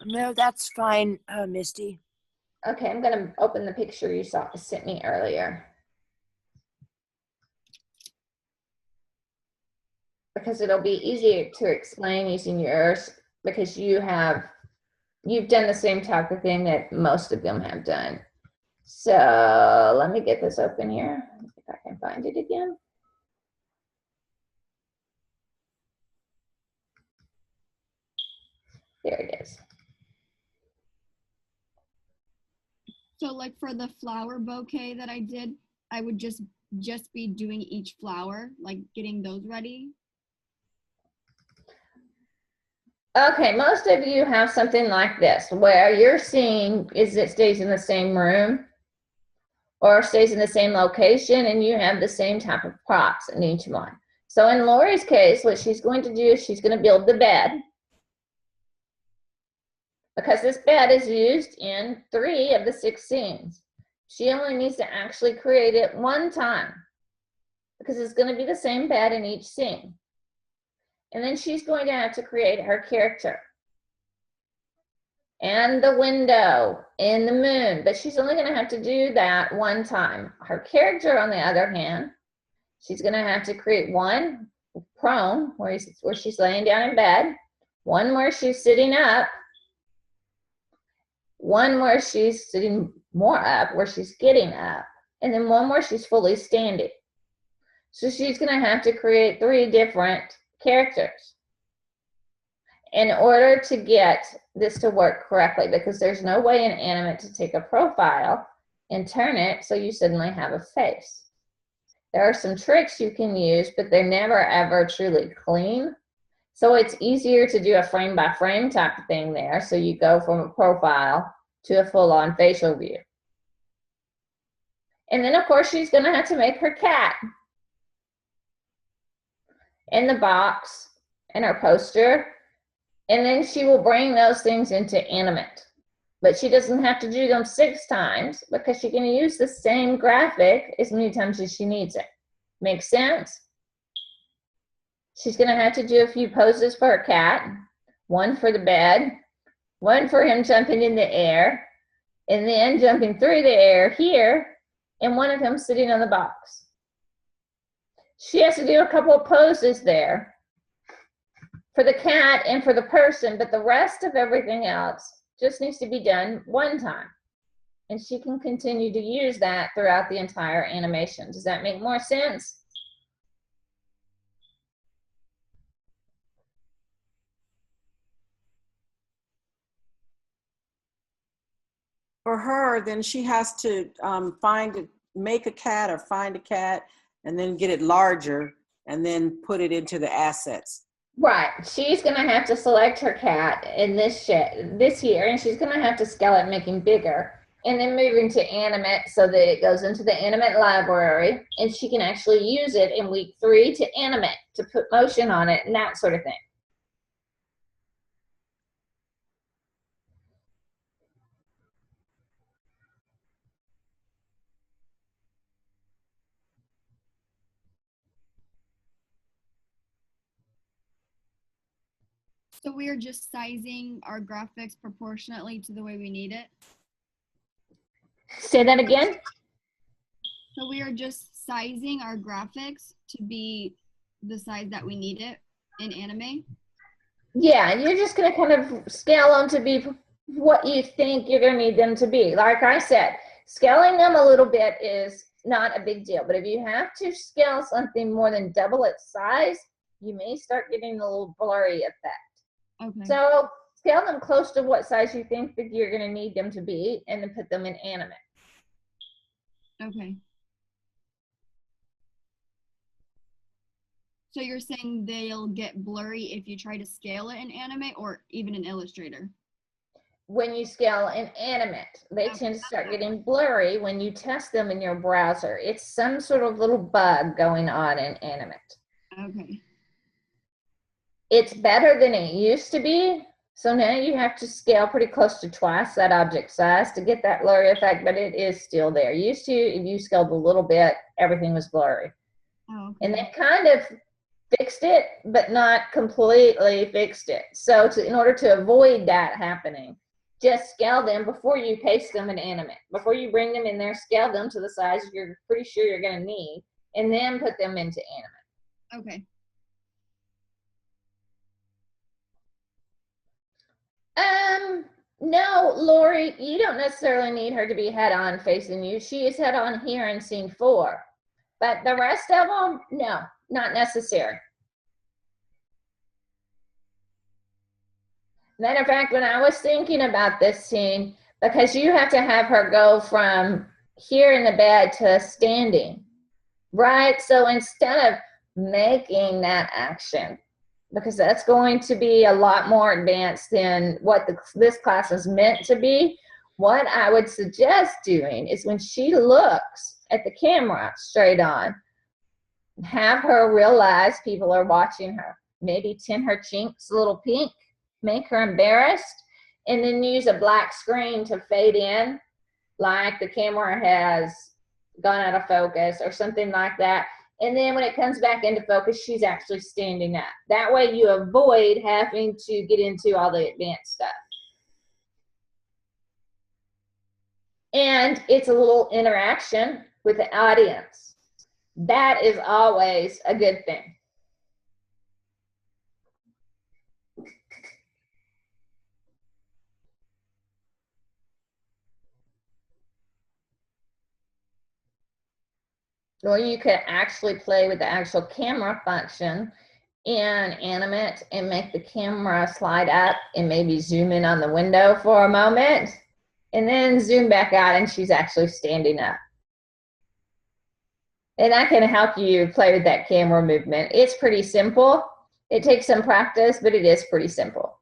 No, that's fine, Misty. Okay, I'm gonna open the picture you sent me earlier. Because it'll be easier to explain using yours, because you've done the same type of thing that most of them have done. So let me get this open here, if I can find it again. There it is. So like for the flower bouquet that I did, I would just be doing each flower, like getting those ready. Okay, most of you have something like this, where you're seeing is it stays in the same room or stays in the same location, and you have the same type of props in each one. So in Lori's case, what she's going to do is she's going to build the bed, because this bed is used in 3 of the 6 scenes. She only needs to actually create it one time, because it's going to be the same bed in each scene. And then she's going to have to create her character and the window and the moon, but she's only going to have to do that one time. Her character, on the other hand, she's going to have to create one prone, where she's laying down in bed, one where she's sitting up, one where she's sitting more up, where she's getting up, and then one where she's fully standing. So she's going to have to create 3 different characters in order to get this to work correctly, because there's no way in Animate to take a profile and turn it so you suddenly have a face. There are some tricks you can use, but they're never ever truly clean. So it's easier to do a frame by frame type of thing there. So you go from a profile to a full-on facial view. And then of course she's going to have to make her cat in the box and her poster. And then she will bring those things into Animate. But she doesn't have to do them 6 times, because she can use the same graphic as many times as she needs it. Make sense? She's going to have to do a few poses for her cat, one for the bed, one for him jumping in the air, and then jumping through the air here, and one of him sitting on the box. She has to do a couple of poses there for the cat and for the person, but the rest of everything else just needs to be done one time. And she can continue to use that throughout the entire animation. Does that make more sense? For her, then she has to make a cat or find a cat and then get it larger and then put it into the assets. Right. She's going to have to select her cat in this year, and she's going to have to scale it, making bigger, and then moving to Animate so that it goes into the Animate library, and she can actually use it in week 3 to animate, to put motion on it and that sort of thing. So we are just sizing our graphics proportionately to the way we need it. Say that again? So we are just sizing our graphics to be the size that we need it in anime. Yeah, and you're just gonna kind of scale them to be what you think you're gonna need them to be. Like I said, scaling them a little bit is not a big deal, but if you have to scale something more than double its size, you may start getting a little blurry effect. Okay. So scale them close to what size you think that you're gonna need them to be, and then put them in animate. Okay. So you're saying they'll get blurry if you try to scale it in anime or even in Illustrator? When you scale in animate, they tend to start getting blurry when you test them in your browser. It's some sort of little bug going on in animate. Okay. It's better than it used to be. So now you have to scale pretty close to twice that object size to get that blurry effect, but it is still there. Used to, if you scaled a little bit, everything was blurry. Oh, okay. And they kind of fixed it, but not completely fixed it. So in order to avoid that happening, just scale them before you paste them in animate. Before you bring them in there, scale them to the size you're pretty sure you're going to need, and then put them into animate. Okay. No, Lori, you don't necessarily need her to be head on facing you. She is head on here in scene 4. But the rest of them, no, not necessary. Matter of fact, when I was thinking about this scene, because you have to have her go from here in the bed to standing, right? So instead of making that action, because that's going to be a lot more advanced than what this class is meant to be, what I would suggest doing is when she looks at the camera straight on, have her realize people are watching her. Maybe tint her cheeks a little pink, make her embarrassed, and then use a black screen to fade in, like the camera has gone out of focus or something like that. And then when it comes back into focus, she's actually standing up. That way you avoid having to get into all the advanced stuff. And it's a little interaction with the audience. That is always a good thing. Or you could actually play with the actual camera function in animate and make the camera slide up and maybe zoom in on the window for a moment and then zoom back out and she's actually standing up. And that can help you play with that camera movement. It's pretty simple. It takes some practice, but it is pretty simple.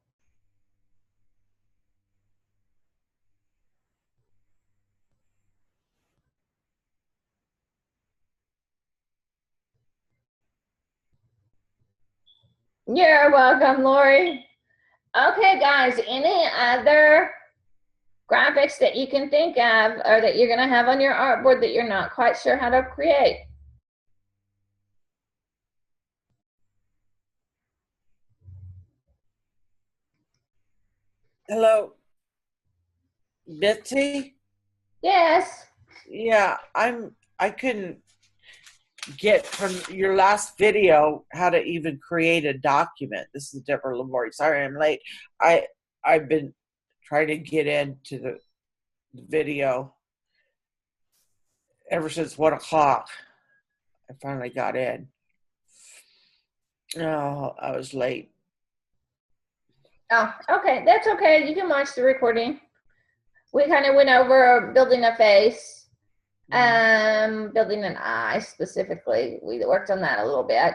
You're welcome, Lori. Okay, guys, any other graphics that you can think of or that you're going to have on your artboard that you're not quite sure how to create? Hello, Betsy. Yes. Yeah, I couldn't get from your last video how to even create a document. This is Deborah Lamore. Sorry I'm late. I've been trying to get into the video ever since 1 o'clock. I finally got in. Oh, I was late. Oh, okay. That's okay. You can watch the recording. We kind of went over building a face, building an eye specifically. We worked on that a little bit.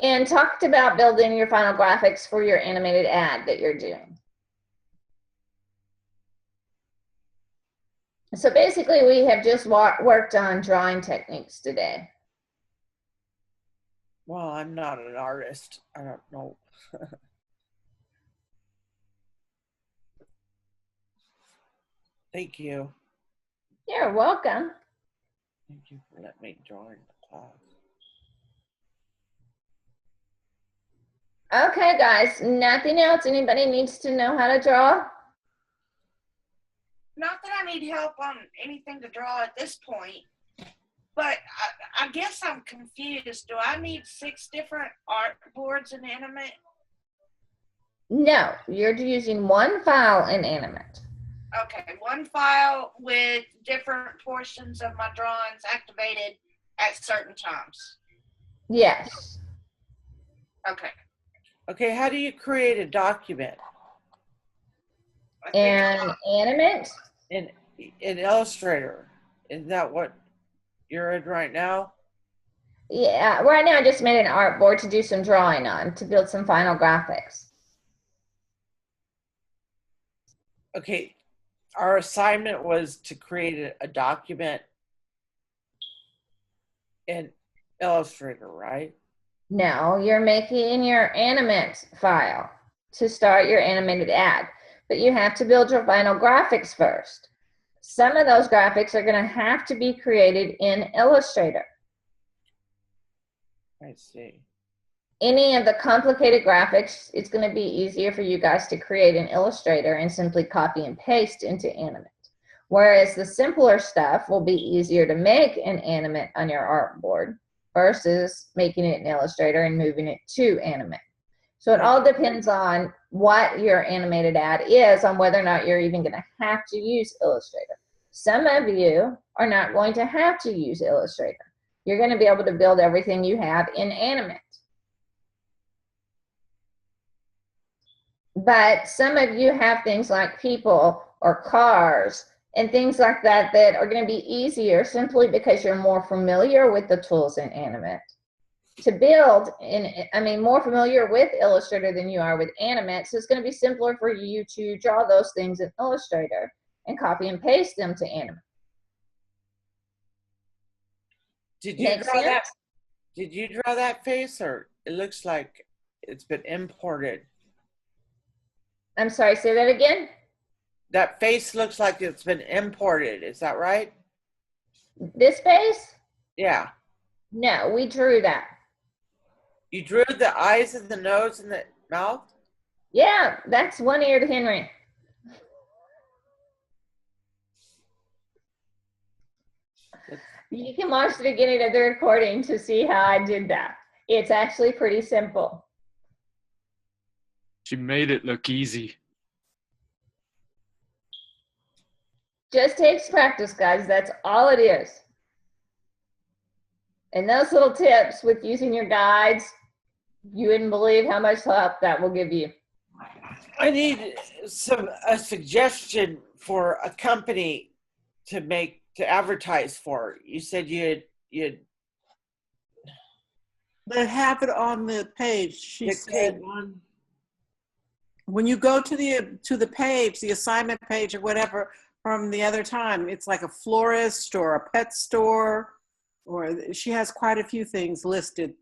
And talked about building your final graphics for your animated ad that you're doing. So basically, we have just worked on drawing techniques today. Well, I'm not an artist. I don't know. Thank you. You're welcome. Thank you for letting me join the class. Okay, guys, nothing else anybody needs to know how to draw? Not that I need help on anything to draw at this point, but I guess I'm confused. Do I need 6 different art boards in Animate? No, you're using one file in Animate. Okay, one file with different portions of my drawings activated at certain times. Yes. Okay. Okay, how do you create a document I think And Animate, in Illustrator? Is that what you're in right now? yeah, right now I just made an art board to do some drawing on, to build some final graphics. Okay, our assignment was to create a document in Illustrator, right? No, you're making your Animate file to start your animated ad, but you have to build your final graphics first. Some of those graphics are going to have to be created in Illustrator. I see. Any of the complicated graphics, it's going to be easier for you guys to create in Illustrator and simply copy and paste into Animate. Whereas the simpler stuff will be easier to make in Animate on your artboard versus making it in Illustrator and moving it to Animate. So it all depends on what your animated ad is, on whether or not you're even going to have to use Illustrator. Some of you are not going to have to use Illustrator. You're going to be able to build everything you have in Animate. But some of you have things like people or cars and things like that that are going to be easier simply because you're more familiar with the tools in Animate. To build more familiar with Illustrator than you are with Animate, so it's going to be simpler for you to draw those things in Illustrator and copy and paste them to Animate. Did you Makes draw sense? that? Did you draw that face, or it looks like it's been imported? I'm sorry, say that again? That face looks like it's been imported. Is that right? This face? Yeah. No, we drew that. You drew the eyes and the nose and the mouth? Yeah, that's One-Eared Henry. You can watch the beginning of the recording to see how I did that. It's actually pretty simple. She made it look easy. Just takes practice, guys. That's all it is. And those little tips with using your guides, you wouldn't believe how much help that will give you. I need a suggestion for a company to advertise for. You said you'd They have it on the page. She dictate said one. when you go to the page, the assignment page or whatever from the other time, it's like a florist or a pet store, or she has quite a few things listed.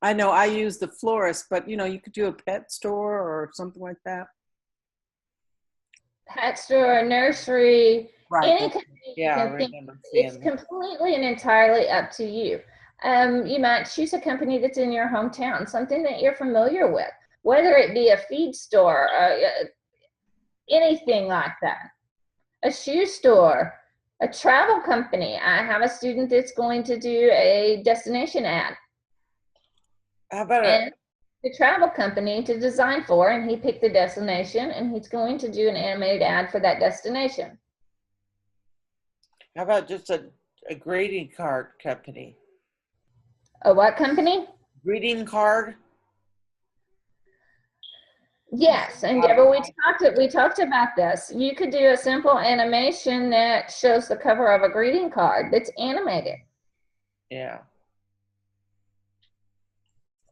I know I use the florist, but you could do a pet store or something like that. Pet store, nursery, any company Yeah, I you can think. remember It's seeing that. completely and entirely up to you. You might choose a company that's in your hometown, something that you're familiar with, whether it be a feed store, anything like that, a shoe store, a travel company. I have a student that's going to do a destination ad, How about and the travel company to design for, and he picked the destination, and he's going to do an animated ad for that destination. how about just a greeting card company? A what company? Greeting card? Yes, and Deborah, we talked about this. You could do a simple animation that shows the cover of a greeting card that's animated. Yeah.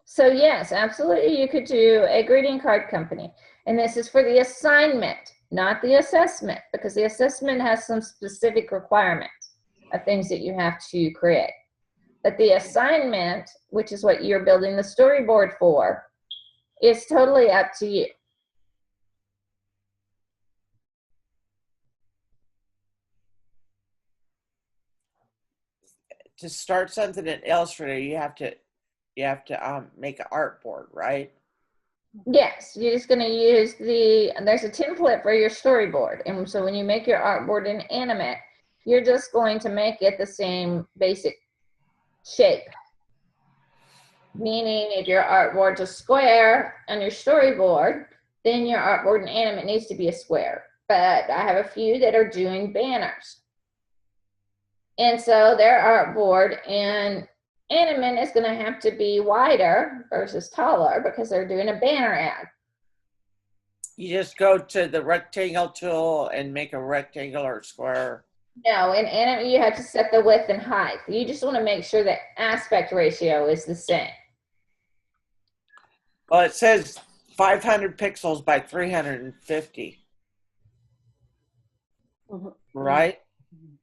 So yes, absolutely, you could do a greeting card company. And this is for the assignment, not the assessment, because the assessment has some specific requirements of things that you have to create. But the assignment, which is what you're building the storyboard for, is totally up to you. To start something in Illustrator, you have to you have to make an artboard, right? Yes, you're just going to use there's a template for your storyboard. And so when you make your artboard in Animate, you're just going to make it the same basic shape. Meaning if your artboard's a square on your storyboard, then your artboard in Animate needs to be a square. But I have a few that are doing banners. And so their artboard in Animate is going to have to be wider versus taller because they're doing a banner ad. You just go to the rectangle tool and make a rectangle or square. No, in Animate you have to set the width and height. You just want to make sure the aspect ratio is the same. Well, it says 500 pixels by 350. Mhm. Right?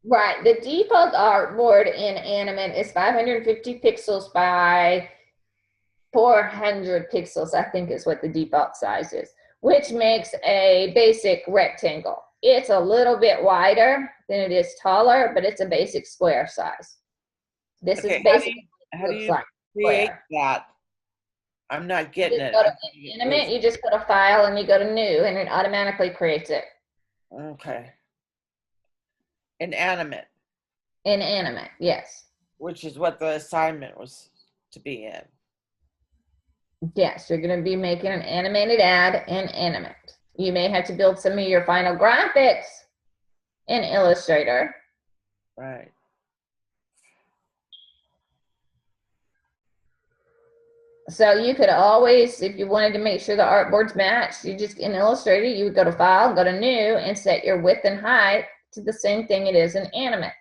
Right. The default artboard in Animate is 550 pixels by 400 pixels, I think is what the default size is, which makes a basic rectangle. It's a little bit wider than it is taller, but it's a basic square size. This Okay, is basically how what do it you looks like. create Square. that? I'm not You getting just it. go to I'm thinking it Animate, you just go to File and you go to New, and it automatically creates it okay. Inanimate, in Animate. Yes. which is what the assignment was to be in. Yes, you're going to be making an animated ad in Animate. You may have to build some of your final graphics in Illustrator. Right. So you could always, if you wanted to make sure the artboards match, you just in Illustrator, you would go to File, go to New, and set your width and height to the same thing it is in Animate.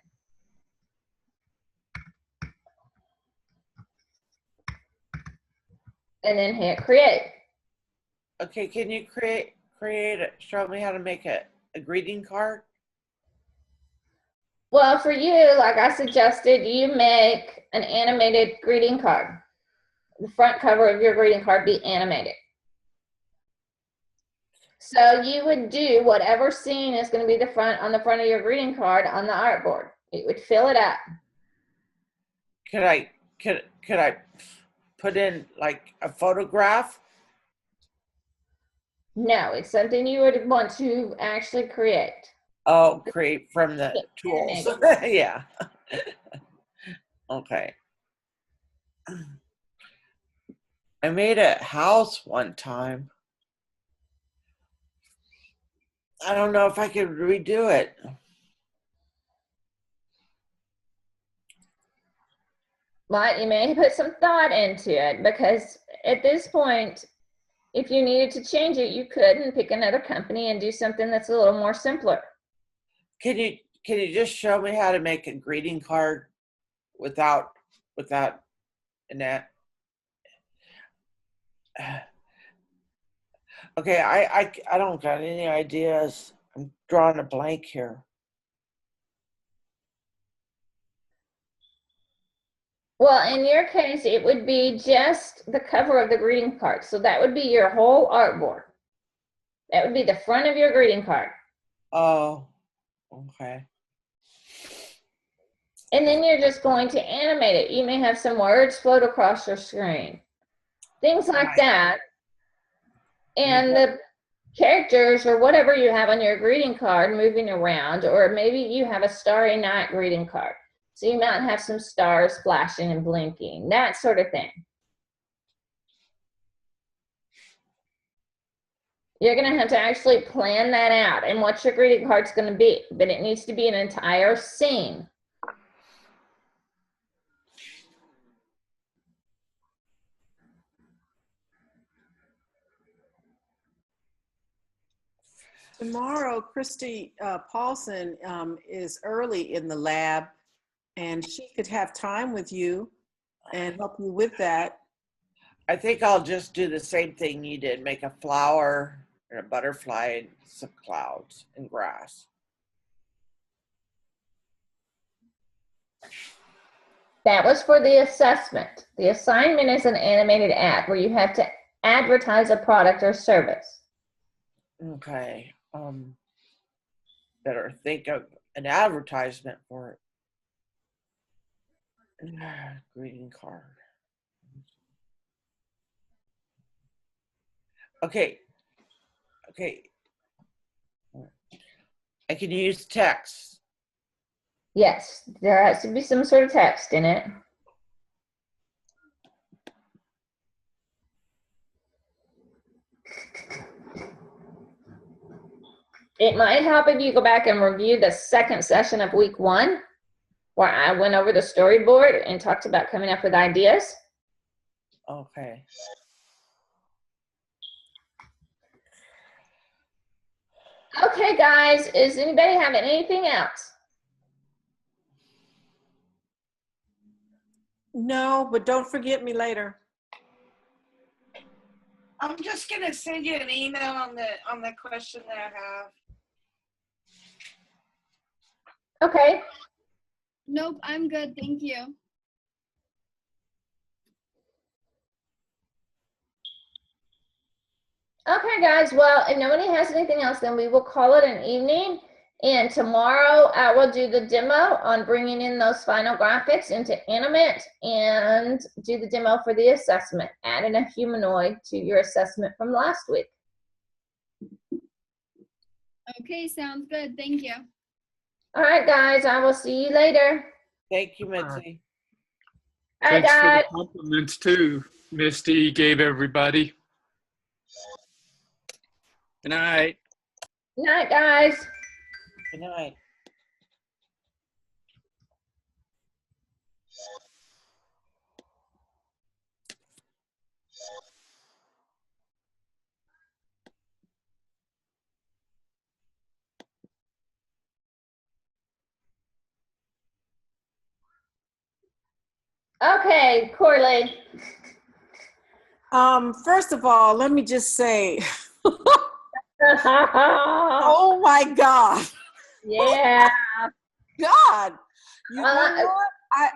And then hit Create. Okay, can you show me how to make a greeting card? Well, for you, like I suggested, you make an animated greeting card. The front cover of your greeting card be animated. So you would do whatever scene is going to be on the front of your greeting card on the artboard. It would fill it up. Could I put in like a photograph? No, it's something you would want to actually create. Oh, create from the Yeah, tools. Yeah. Okay. I made a house one time. I don't know if I could redo it. But you may put some thought into it because at this point, if you needed to change it, you could and pick another company and do something that's a little more simpler. Can you just show me how to make a greeting card without an that? Okay, I don't got any ideas. I'm drawing a blank here. Well, in your case, it would be just the cover of the greeting card. So that would be your whole artboard. That would be the front of your greeting card. Oh, okay. And then you're just going to animate it. You may have some words float across your screen. Things like Right. that. And the characters or whatever you have on your greeting card moving around, or maybe you have a starry night greeting card. So you might have some stars flashing and blinking, that sort of thing. You're going to have to actually plan that out and what your greeting card's going to be, but it needs to be an entire scene. Tomorrow, Christy Paulson is early in the lab, and she could have time with you and help you with that. I think I'll just do the same thing you did. Make a flower and a butterfly and some clouds and grass. That was for the assessment. The assignment is an animated ad where you have to advertise a product or service. Okay. Better think of an advertisement for it. Greeting card. Okay. Okay. I can use text. Yes, there has to be some sort of text in it. It might help if you go back and review the second session of week 1, where I went over the storyboard and talked about coming up with ideas. Okay. Okay, guys, is anybody having anything else? No, but don't forget me later. I'm just gonna send you an email on the question that I have. Okay. Nope, I'm good. Thank you. Okay, guys. Well, if nobody has anything else, then we will call it an evening. And tomorrow I will do the demo on bringing in those final graphics into Animate and do the demo for the assessment, adding a humanoid to your assessment from last week. Okay, sounds good. Thank you. All right, guys. I will see you later. Thank you, Mitzi. All right, Thanks for guys. the compliments too, Misty gave everybody. Good night. Good night, guys. Good night. Okay, Corley. First of all, let me just say, oh my God. Yeah. God. You know what?